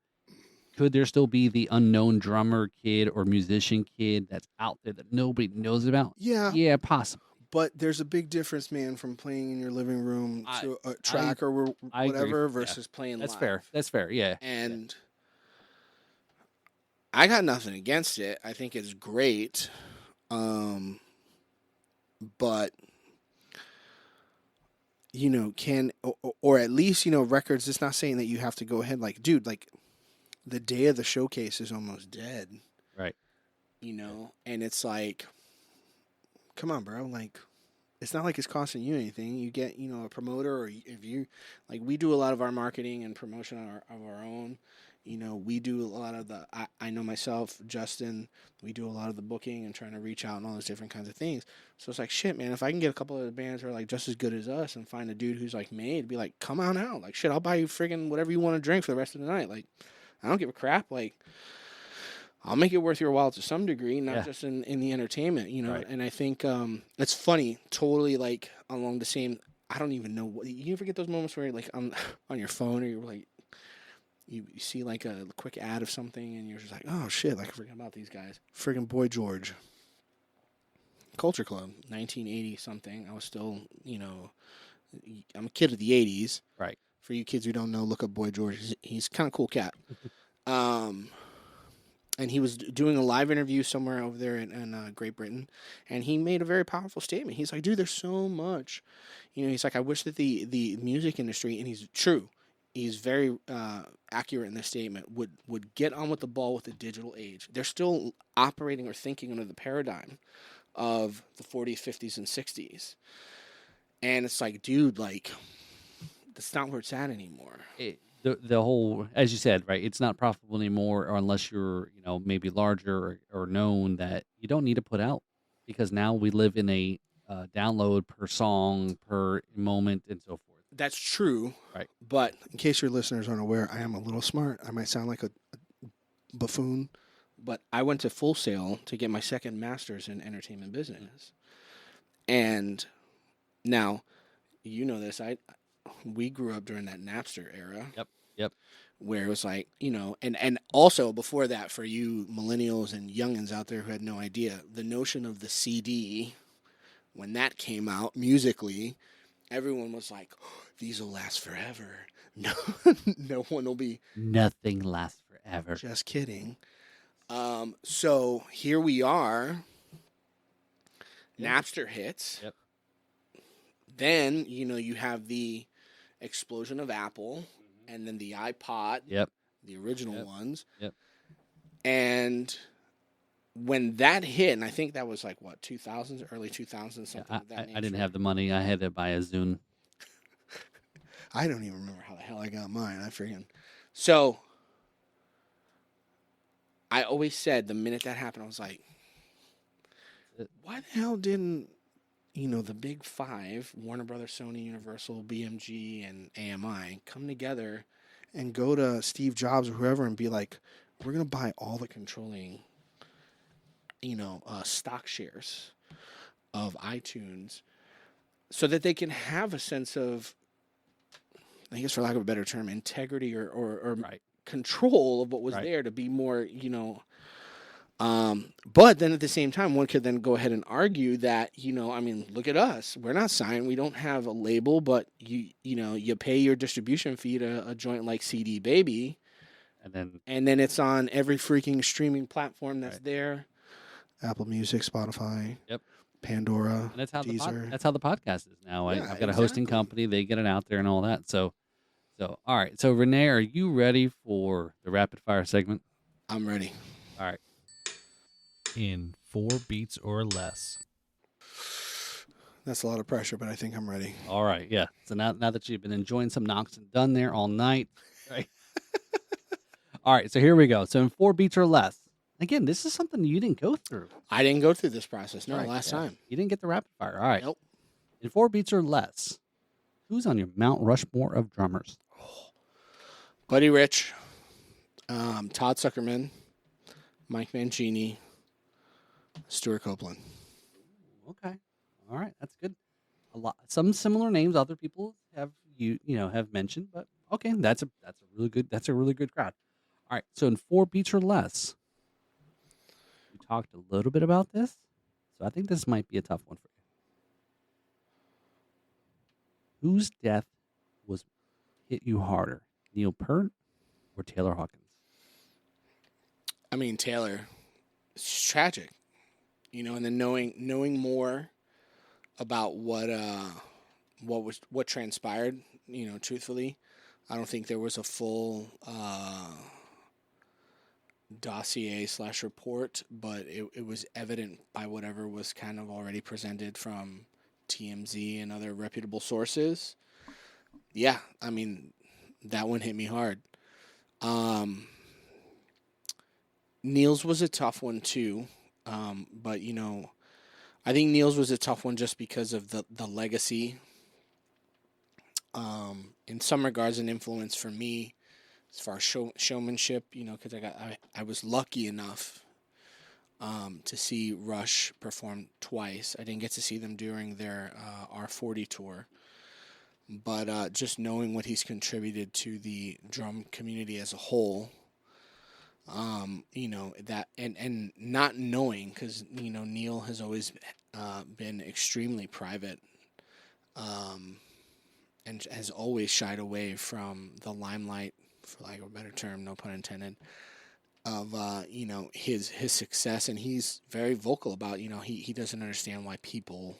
could there still be the unknown drummer kid or musician kid that's out there that nobody knows about? Yeah. Yeah, possible. But there's a big difference, man, from playing in your living room to a track or whatever versus playing live. That's fair. That's fair, yeah. And I got nothing against it. I think it's great. But, can, or at least, records, it's not saying that you have to go ahead. Like, dude, like, the day of the showcase is almost dead. Right. And it's like, come on, bro. Like, it's not like it's costing you anything. You get, a promoter, or if you, like, we do a lot of our marketing and promotion of our own. We do a lot of I know myself, Justin, we do a lot of the booking and trying to reach out and all those different kinds of things. So it's like, shit, man, if I can get a couple of the bands who are, like, just as good as us and find a dude who's, like, made, be like, come on out. Like, shit, I'll buy you friggin' whatever you want to drink for the rest of the night. Like, I don't give a crap. Like, I'll make it worth your while to some degree, not just in the entertainment, Right. And I think it's funny, totally, like, along the same. I don't even know what you ever get those moments where you're, like, on your phone, or you're like, you see, like, a quick ad of something and you're just like, oh shit, like, I forgot about these guys. Friggin' Boy George, Culture Club, 1980 something. I was still, I'm a kid of the 80s. Right. For you kids who don't know, look up Boy George. He's kind of cool cat. And he was doing a live interview somewhere over there in Great Britain, and he made a very powerful statement. He's like, dude, there's so much. He's like, I wish that the music industry, and he's true, he's very accurate in this statement, would get on with the ball with the digital age. They're still operating or thinking under the paradigm of the 40s, 50s, and 60s. And it's like, dude, like, that's not where it's at anymore. the whole, as you said, right? It's not profitable anymore, or unless you're, maybe larger or known, that you don't need to put out, because now we live in a download per song per moment and so forth. That's true. Right. But In case your listeners aren't aware, I am a little smart. I might sound like a buffoon. But I went to Full Sail to get my second master's in entertainment business. And now, you know this, we grew up during that Napster era. Yep. Where it was like, and also before that, for you millennials and youngins out there who had no idea, the notion of the CD, when that came out musically, everyone was like, oh, these will last forever. No, no one will be. Nothing lasts forever. Just kidding. So here we are. Yep. Napster hits. Yep. Then, you have the explosion of Apple, and then the iPod. Yep. The original ones. Yep. And when that hit, and I think that was like, what, 2000s, early 2000s, something of that nature. I didn't have the money. I had to buy a Zune. I don't even remember how the hell I got mine. I freaking. So I always said the minute that happened, I was like, why the hell didn't, the big five, Warner Brothers, Sony, Universal, BMG, and AMI, come together and go to Steve Jobs or whoever and be like, we're going to buy all the controlling, stock shares of iTunes so that they can have a sense of, I guess for lack of a better term, integrity or Right. control of what was Right. there to be more, but then at the same time, one could then go ahead and argue that, look at us. We're not signed. We don't have a label, but you pay your distribution fee to a joint like CD Baby. And then it's on every freaking streaming platform that's there. Apple Music, Spotify, Yep. Pandora, And that's how Deezer. that's how the podcast is now. Yeah, I've got a hosting exactly. company. They get it out there and all that. So all right. So Rene, are you ready for the rapid fire segment? I'm ready. All right. In 4 beats or less. That's a lot of pressure, but I think I'm ready. All right. Yeah. So now that you've been enjoying some knocks and done there all night, right? All right. So here we go. So in 4 beats or less. Again, this is something you didn't go through. I didn't go through this process. No, Right, last yeah. time. You didn't get the rapid fire. All right. Nope. In 4 beats or less, who's on your Mount Rushmore of drummers? Buddy Rich, Todd Zuckerman, Mike Mancini, Stuart Copeland. Okay. All right. That's good. Some similar names other people have have mentioned, but okay, that's a really good crowd. All right. So in 4 beats or less, we talked a little bit about this, so I think this might be a tough one for you. Whose death hit you harder, Neil Peart or Taylor Hawkins? I mean, Taylor, it's tragic, and then knowing more about what transpired, truthfully, I don't think there was a full dossier / report, but it was evident by whatever was kind of already presented from TMZ and other reputable sources. Yeah, I mean, that one hit me hard. Neil's was a tough one too, but I think Neil's was a tough one just because of the legacy. In some regards, an influence for me as far as showmanship, because I was lucky enough to see Rush perform twice. I didn't get to see them during their R40 tour, but just knowing what he's contributed to the drum community as a whole. That and not knowing, because Neil has always been extremely private, and has always shied away from the limelight, for lack of a better term, no pun intended, of his success, and he's very vocal about he doesn't understand why people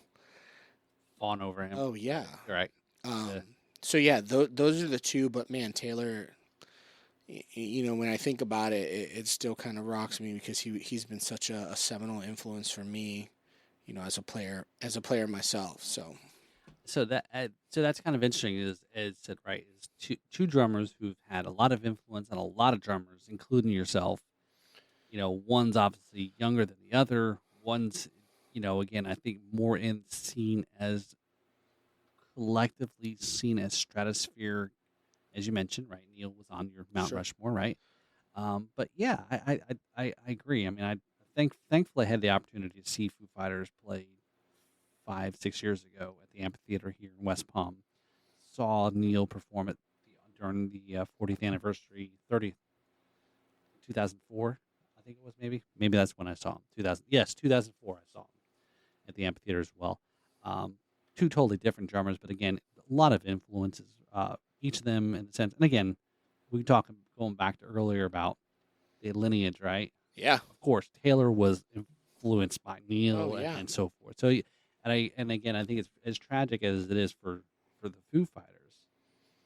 Fawn over him. Oh yeah, Right. So yeah, those are the two. But man, Taylor, when I think about it, it still kind of rocks me because he's been such a seminal influence for me, as a player myself. So so that's kind of interesting. Is it right? Is two drummers who've had a lot of influence on a lot of drummers, including yourself. One's obviously younger than the other. One's, again, I think more in seen as collectively seen as stratosphere, as you mentioned, right? Neil was on your Mount Sure. Rushmore, right? But yeah, I agree. I mean, thankfully I had the opportunity to see Foo Fighters play 5-6 years ago at the amphitheater here in West Palm. Saw Neil perform it during the 40th anniversary, 2004. I think it was maybe that's when I saw him. 2004. I saw him at the amphitheater as well. Two totally different drummers, but again, a lot of influences. Each of them in a sense, and again, we talk going back to earlier about the lineage, right? Yeah. Of course, Taylor was influenced by Neil Oh, yeah. and so forth. So, and again, I think it's as tragic as it is for the Foo Fighters.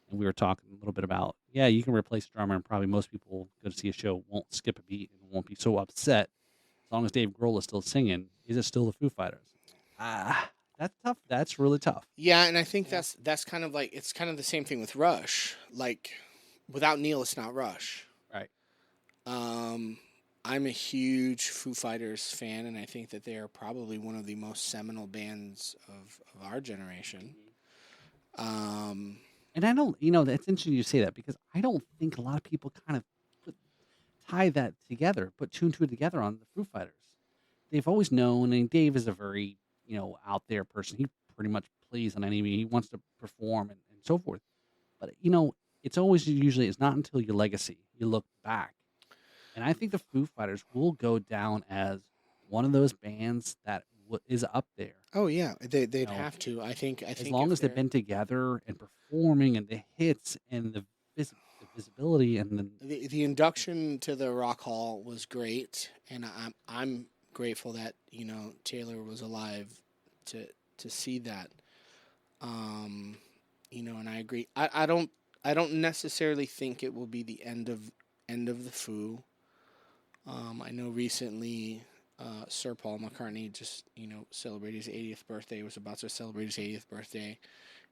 And we were talking a little bit about, you can replace a drummer, and probably most people go to see a show won't skip a beat and won't be so upset as long as Dave Grohl is still singing. Is it still the Foo Fighters? That's tough. That's really tough. Yeah, and I think that's kind of like, it's kind of the same thing with Rush. Like, without Neil, it's not Rush. Right. I'm a huge Foo Fighters fan, and I think that they are probably one of the most seminal bands of our generation. And I don't, that's interesting you say that, because I don't think a lot of people kind of tie that together, put two and two together on the Foo Fighters. They've always known, and Dave is a very, out there person. He pretty much plays on any, he wants to perform and so forth. But, it's always usually, it's not until your legacy, you look back. And I think the Foo Fighters will go down as one of those bands that is up there. Oh yeah, they'd have to. I think as long as they've been together and performing, and the hits and the visibility and the induction to the Rock Hall was great, and I'm grateful that Taylor was alive to see that. And I agree. I don't necessarily think it will be the end of the Foo. I know recently Sir Paul McCartney just celebrated his 80th birthday. He was about to celebrate his 80th birthday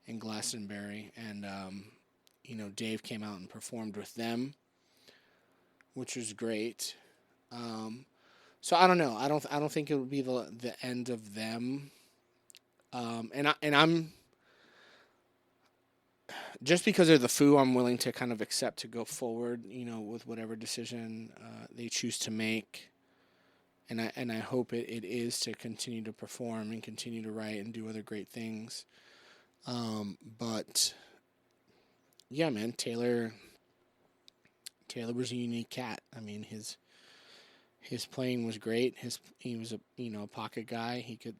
in Glastonbury, and Dave came out and performed with them, which was great. So I don't know. I don't think it would be the end of them. And I'm just because they're the Foo, I'm willing to kind of accept to go forward, with whatever decision they choose to make. And I hope it is to continue to perform and continue to write and do other great things. But yeah, man, Taylor was a unique cat. I mean, his playing was great. He was a pocket guy. He could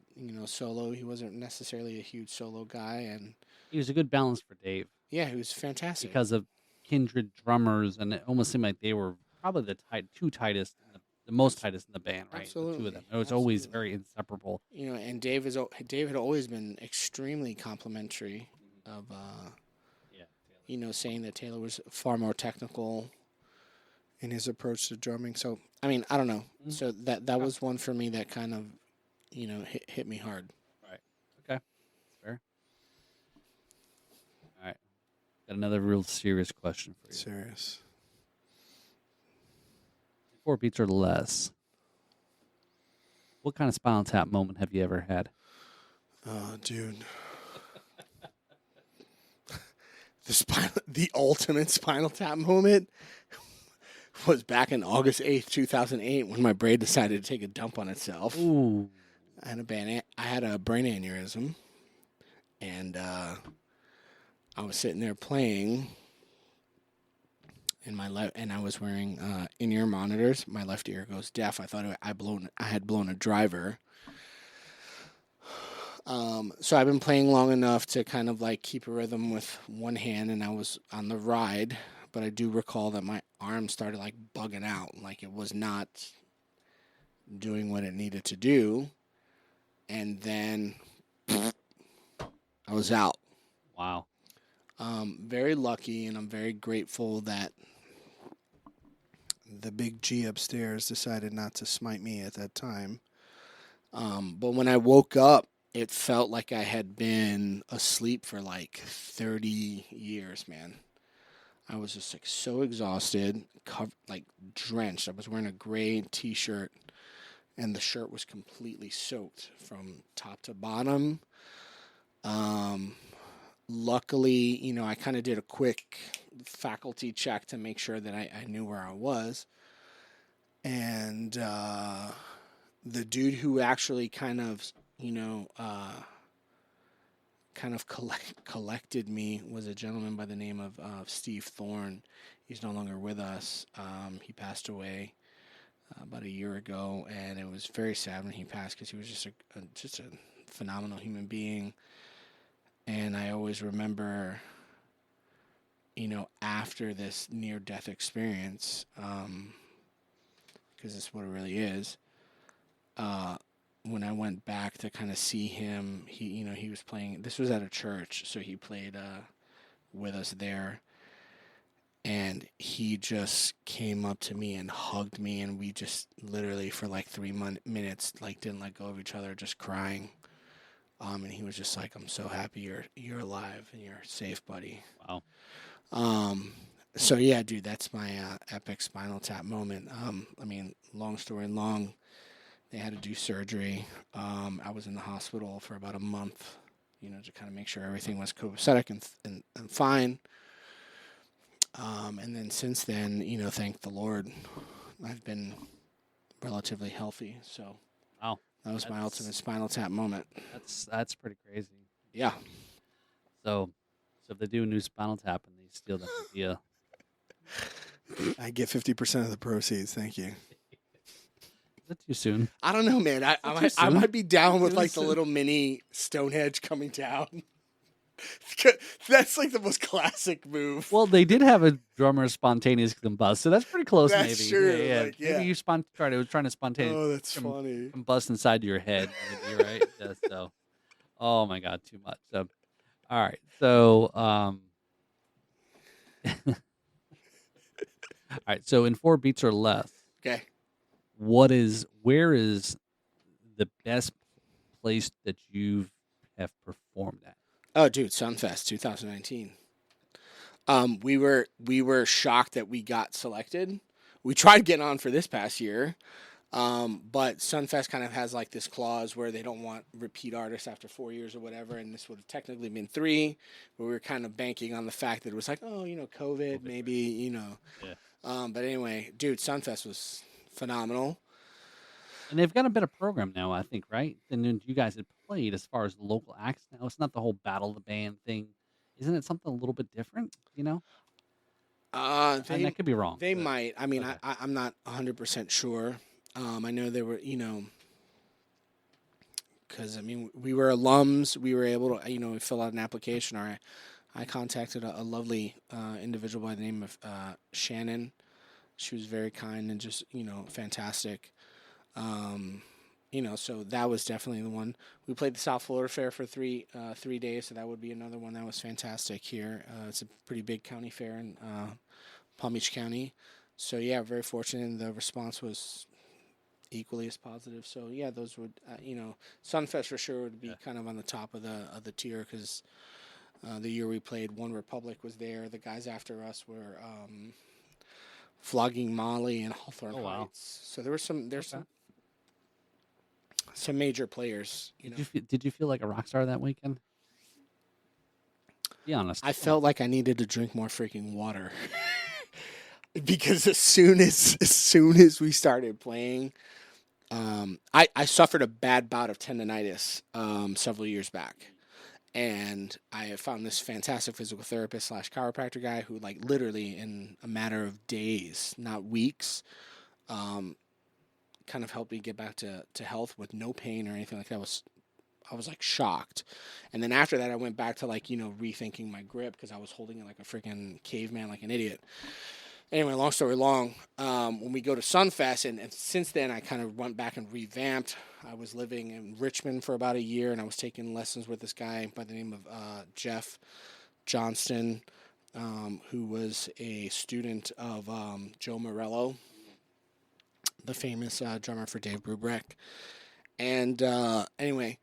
solo. He wasn't necessarily a huge solo guy, and he was a good balance for Dave. Yeah, he was fantastic because of kindred drummers, and it almost seemed like they were probably the tightest, the most tightest in the band, right? Absolutely. The two of them. It was always very inseparable. And Dave had always been extremely complimentary of, saying that Taylor was far more technical in his approach to drumming. So, I mean, I don't know. Mm-hmm. So that was one for me that kind of, hit me hard. Right. Okay. That's fair. All right. Got another real serious question for you. Serious. 4 beats or less. What kind of Spinal Tap moment have you ever had? Oh, dude. The ultimate Spinal Tap moment was back in August 8th, 2008, when my brain decided to take a dump on itself. Ooh. I had a brain aneurysm, and I was sitting there playing, and I was wearing in-ear monitors. My left ear goes deaf. I thought I had blown a driver. So I've been playing long enough to kind of like keep a rhythm with one hand, and I was on the ride, but I do recall that my arm started like bugging out, like it was not doing what it needed to do, and then I was out. Wow. Very lucky, and I'm very grateful that the big G upstairs decided not to smite me at that time. But when I woke up, it felt like I had been asleep for like 30 years, man. I was just like so exhausted, like drenched. I was wearing a gray t-shirt, and the shirt was completely soaked from top to bottom. Luckily, I kind of did a quick faculty check to make sure that I knew where I was. And the dude who actually kind of collected me was a gentleman by the name of Steve Thorne. He's no longer with us. He passed away about a year ago, and it was very sad when he passed because he was just a phenomenal human being. And I always remember, after this near-death experience, because it's what it really is, when I went back to kind of see him, he was playing. This was at a church, so he played with us there. And he just came up to me and hugged me, and we just literally for like 3 minutes like didn't let go of each other, just crying. And he was just like, "I'm so happy you're alive and you're safe, buddy." Wow. So yeah, dude, that's my epic Spinal Tap moment. Long story long, they had to do surgery. I was in the hospital for about a month, to kind of make sure everything was copacetic and fine. And then since then, thank the Lord, I've been relatively healthy. So Wow. that was my ultimate Spinal Tap moment. That's pretty crazy. Yeah. So if they do a new Spinal Tap and they steal that idea, I get 50% of the proceeds. Thank you. is that too soon? I don't know, man. I might be down with like the little mini Stonehenge coming down. That's like the most classic move. Well, they did have a drummer spontaneous combust, so that's pretty close. That's maybe. true, Yeah. like, yeah. Maybe you trying to spontaneous. Oh, that's funny. Combust inside your head. Maybe, right? Yeah, so, oh my God, too much. So, all right. So, all right. So, in 4 beats or less, Okay. where is the best place that you have performed at? Oh, dude, Sunfest 2019. We were shocked that we got selected. We tried getting on for this past year, but Sunfest kind of has like this clause where they don't want repeat artists after 4 years or whatever, and this would have technically been 3. But we were kind of banking on the fact that it was like, COVID, maybe, Yeah. But anyway, dude, Sunfest was phenomenal. And they've got a better program now, I think, right? Than you guys had played as far as the local acts now. It's not the whole battle of the band thing. Isn't it something a little bit different, And that could be wrong. They might. I mean, okay. I'm not 100% sure. I know they were, because, we were alums. We were able to, fill out an application. Or I contacted a lovely individual by the name of Shannon. She was very kind and just, fantastic. So that was definitely the one. We played the South Florida Fair for 3 days, so that would be another one that was fantastic here. It's a pretty big county fair in Palm Beach County. So yeah, very fortunate, and the response was equally as positive. So yeah, those would, Sunfest for sure would be kind of on the top of the tier because the year we played, One Republic was there. The guys after us were Flogging Molly and Hawthorne Heights. So there were some major players. Did you feel like a rock star that weekend? Be honest. I felt like I needed to drink more freaking water because as soon as we started playing, I suffered a bad bout of tendonitis several years back. And I found this fantastic physical therapist / chiropractor guy who, like, literally in a matter of days, not weeks, kind of helped me get back to health with no pain or anything like that. I was like shocked. And then after that, I went back to rethinking my grip because I was holding it like a freaking caveman, like an idiot. Anyway, long story long, when we go to Sunfest, and since then I kind of went back and revamped. I was living in Richmond for about a year, and I was taking lessons with this guy by the name of Jeff Johnston, who was a student of Joe Morello, the famous drummer for Dave Brubeck. And anyway,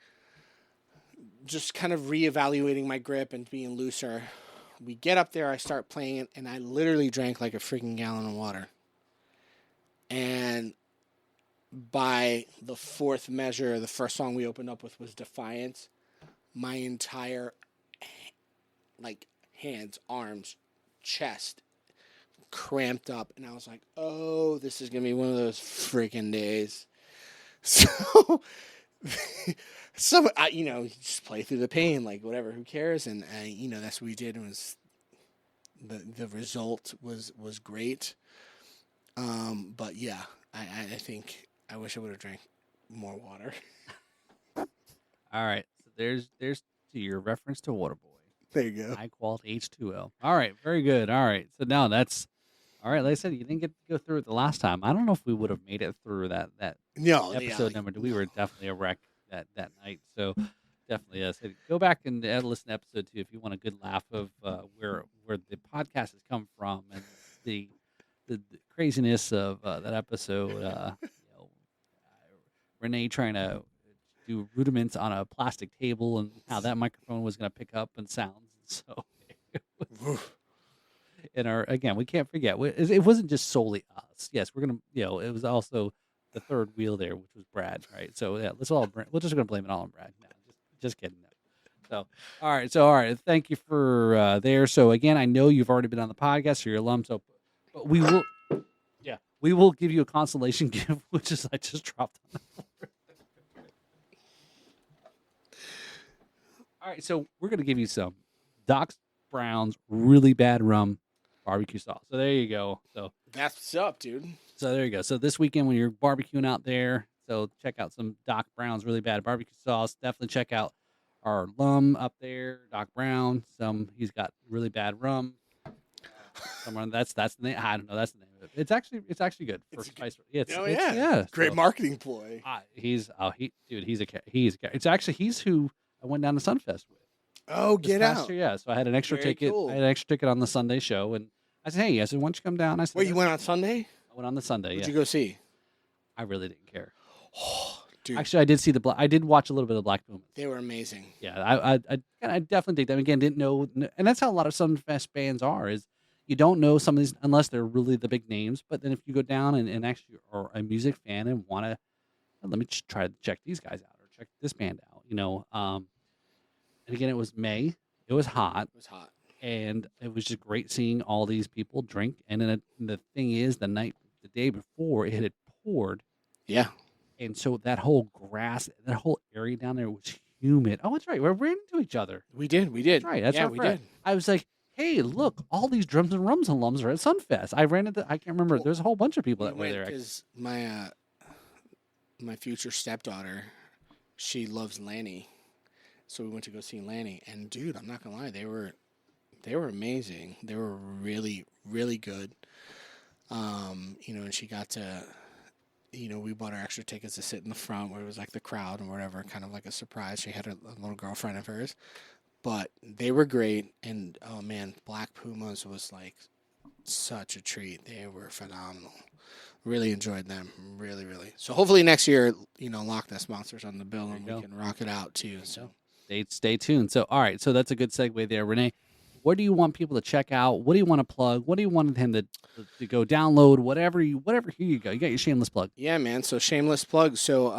just kind of reevaluating my grip and being looser. We get up there, I start playing it, and I literally drank like a freaking gallon of water. And by the fourth measure, the first song we opened up with was Defiance. My entire, like, hands, arms, chest cramped up, and I was like, oh, this is going to be one of those freaking days. So, just play through the pain, like, whatever, who cares? And, that's what we did. It was, the result was great. But, yeah, I think I wish I would have drank more water. All right. So there's to your reference to Waterboy. There you go. High quality H2O. All right. Very good. All right. So now that's all right. Like I said, you didn't get to go through it the last time. I don't know if we would have made it through that No, episode number. We were definitely a wreck that night. So definitely, so go back and listen to episode 2 if you want a good laugh of where the podcast has come from and the craziness of that episode. Rene trying to do rudiments on a plastic table and how that microphone was going to pick up and sounds. So, again, we can't forget it wasn't just solely us. Yes, we're gonna, it was also the third wheel there, which was Brad, right? So yeah, we're just gonna blame it all on Brad. No, just kidding. No. So all right. Thank you for there. So again, I know you've already been on the podcast, so you're alum. So, but we will give you a consolation gift, which is I just dropped on the floor. All right, so we're going to give you some Doc Brown's really bad rum barbecue sauce. So there you go. So that's what's up, dude. So there you go. So this weekend when you're barbecuing out there, so check out some Doc Brown's really bad barbecue sauce. Definitely check out our Alum up there, Doc Brown. He's got really bad rum. Someone that's the name. I don't know. That's the name of it. It's actually good for spice. Yeah, great marketing ploy. It's actually he's who I went down to Sunfest with. Oh, get out! Year, yeah, so I had an extra ticket. Cool. I had an extra ticket on the Sunday show, and I said, "Hey," why don't you come down? I said, "Wait, you went on Sunday?" I went on the Sunday. What'd you go see? I really didn't care. Dude. Actually, I did see I did watch a little bit of Black Pumas. They were amazing. Yeah, I definitely dig them. Again, didn't know, and that's how a lot of Sunfest bands are. Is you don't know some of these unless they're really the big names. But then if you go down and actually are a music fan and want to, let me try to check these guys out or check this band out. And again, it was May. It was hot. And it was just great seeing all these people drink. And then the thing is, the day before, it had poured. Yeah. And so that whole grass, that whole area down there was humid. Oh, that's right. We ran into each other. We did. That's right. That's right. We did. I was like, hey, look, all these Drums and Rums alums are at Sunfest. I ran into, I can't remember. There's a whole bunch of people that were there. Because my future stepdaughter, she loves Lanny. So we went to go see Lanny. And, dude, I'm not going to lie. They were amazing. They were really, really good. And she got to, we bought her extra tickets to sit in the front where it was like the crowd and whatever, kind of like a surprise. She had a little girlfriend of hers. But they were great. And, oh, man, Black Pumas was like such a treat. They were phenomenal. Really enjoyed them. Really, really. So hopefully next year, Lochness Monster's on the bill and we can rock it out too. So stay tuned. So, all right. So that's a good segue there, Rene. What do you want people to check out? What do you want to plug? What do you want him to go download? Whatever. Here you go. You got your shameless plug. Yeah, man. So shameless plug. So,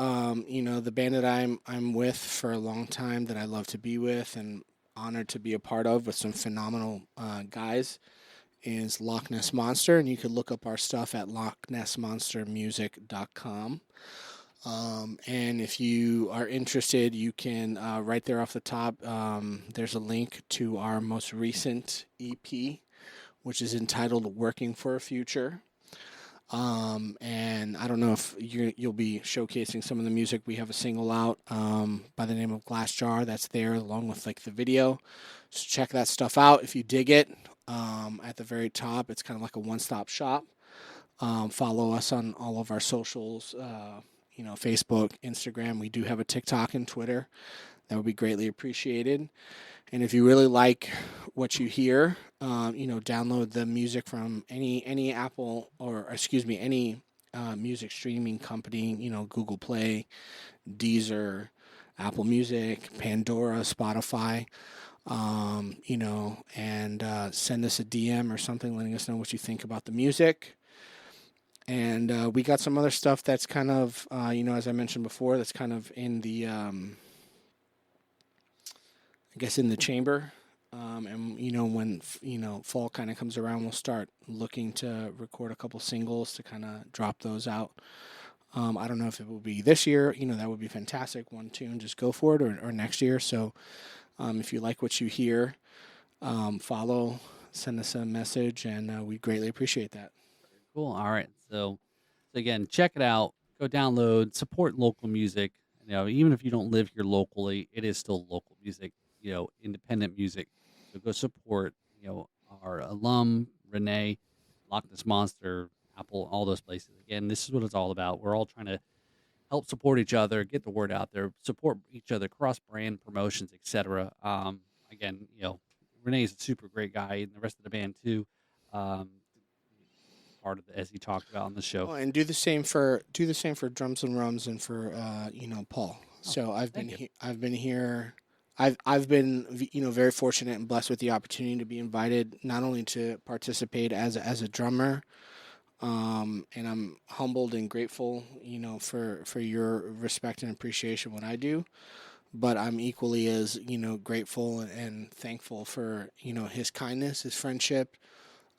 the band that I'm with for a long time that I love to be with and honored to be a part of with some phenomenal guys is Lochness Monster, and you can look up our stuff at lochnessmonstermusic.com. And if you are interested, you can, right there off the top, there's a link to our most recent EP, which is entitled Working for a Future. And I don't know if you'll be showcasing some of the music. We have a single out by the name of Glass Jar that's there along with like the video. So check that stuff out if you dig it. At the very top, it's kind of like a one-stop shop. Follow us on all of our socials. Facebook, Instagram. We do have a TikTok and Twitter. That would be greatly appreciated. And if you really like what you hear, download the music from any Apple any music streaming company, Google Play, Deezer, Apple Music, Pandora, Spotify, and send us a DM or something letting us know what you think about the music. And we got some other stuff that's kind of, as I mentioned before, that's kind of in the, in the chamber. And when fall kind of comes around, we'll start looking to record a couple singles to kind of drop those out. I don't know if it will be this year. That would be fantastic. One tune, just go for it, or next year. So if you like what you hear, follow, send us a message, and we greatly appreciate that. Cool. All right. So again, check it out. Go download. Support local music. Even if you don't live here locally, it is still local music. Independent music. So go support. Our Alum, Rene, Lochness Monster, Apple, all those places. Again, this is what it's all about. We're all trying to help support each other, get the word out there, support each other, cross-brand promotions, etc. Again, Rene's a super great guy, and the rest of the band too. Part of as he talked about on the show. Oh, and do the same for Drums and Rums and for Paul. So I've been here. I've been very fortunate and blessed with the opportunity to be invited not only to participate as a drummer. And I'm humbled and grateful, for your respect and appreciation what I do, but I'm equally as, grateful and thankful for, his kindness, his friendship,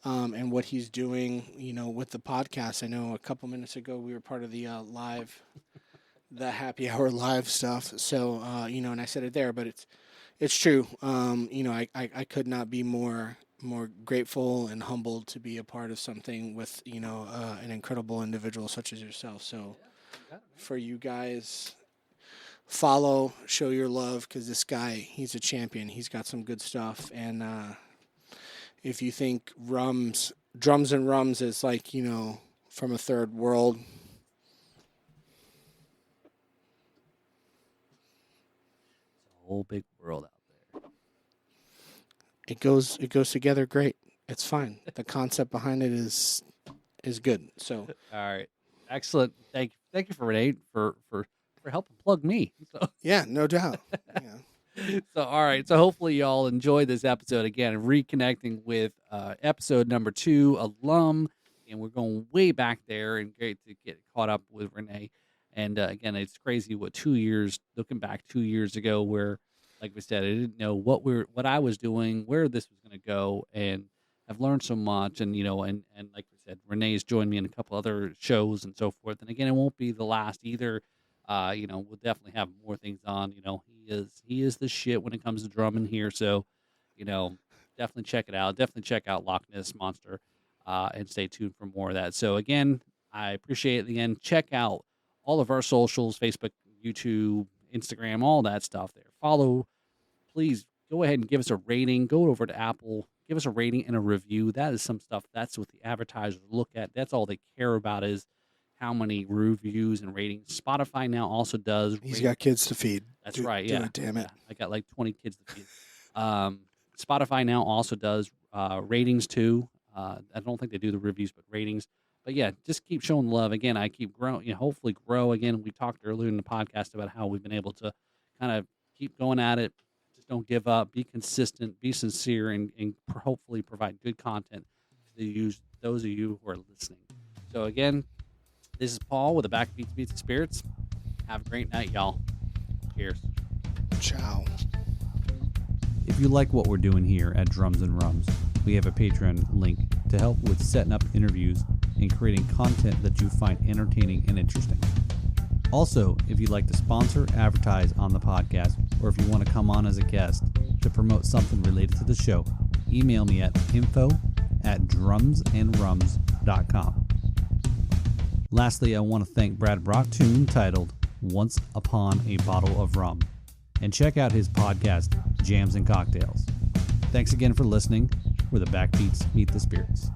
and what he's doing, with the podcast. I know a couple minutes ago we were part of the the happy hour live stuff. So, and I said it there, but it's true. I could not be more grateful and humbled to be a part of something with an incredible individual such as yourself. So for you guys, follow, show your love, because this guy, he's a champion. He's got some good stuff. And if you think Drums and Rums is like from a third world, it's a whole big world out there. it goes together great. It's fine. The concept behind it is good. So all right, excellent. Thank you for Rene for helping plug me. So. Yeah, no doubt. Yeah. So all right, so hopefully y'all enjoyed this episode again, reconnecting with episode number 2, Alum, and we're going way back there, and great to get caught up with Rene. And again, it's crazy looking back 2 years ago, where, like we said, I didn't know what I was doing, where this was going to go, and I've learned so much. And and like we said, Rene's joined me in a couple other shows and so forth. And again, it won't be the last either. We'll definitely have more things on. He is the shit when it comes to drumming here. So, definitely check it out. Definitely check out Lochness Monster, and stay tuned for more of that. So again, I appreciate it. Again, check out all of our socials: Facebook, YouTube, Instagram, all that stuff there. Follow, please go ahead and give us a rating. Go over to Apple, give us a rating and a review. That is some stuff. That's what the advertisers look at. That's all they care about, is how many reviews and ratings. Spotify now also does. He's got kids to feed. That's right. Yeah. Damn it. Yeah, I got like 20 kids to feed. Spotify now also does ratings too. I don't think they do the reviews, but ratings. But yeah, just keep showing love. Again, I keep growing, hopefully grow. Again, we talked earlier in the podcast about how we've been able to kind of keep going at it. Just don't give up. Be consistent. Be sincere, and hopefully provide good content to those of you who are listening. So again, this is Paul with the Backbeats Meets the Spirits. Have a great night, y'all. Cheers. Ciao. If you like what we're doing here at Drums and Rums, we have a Patreon link to help with setting up interviews and creating content that you find entertaining and interesting. Also, if you'd like to sponsor, advertise on the podcast, or if you want to come on as a guest to promote something related to the show, email me at info@drumsandrums.com. Lastly, I want to thank Brad Brock tune titled Once Upon a Bottle of Rum, and check out his podcast, Jams and Cocktails. Thanks again for listening, where the Backbeats meet the Spirits.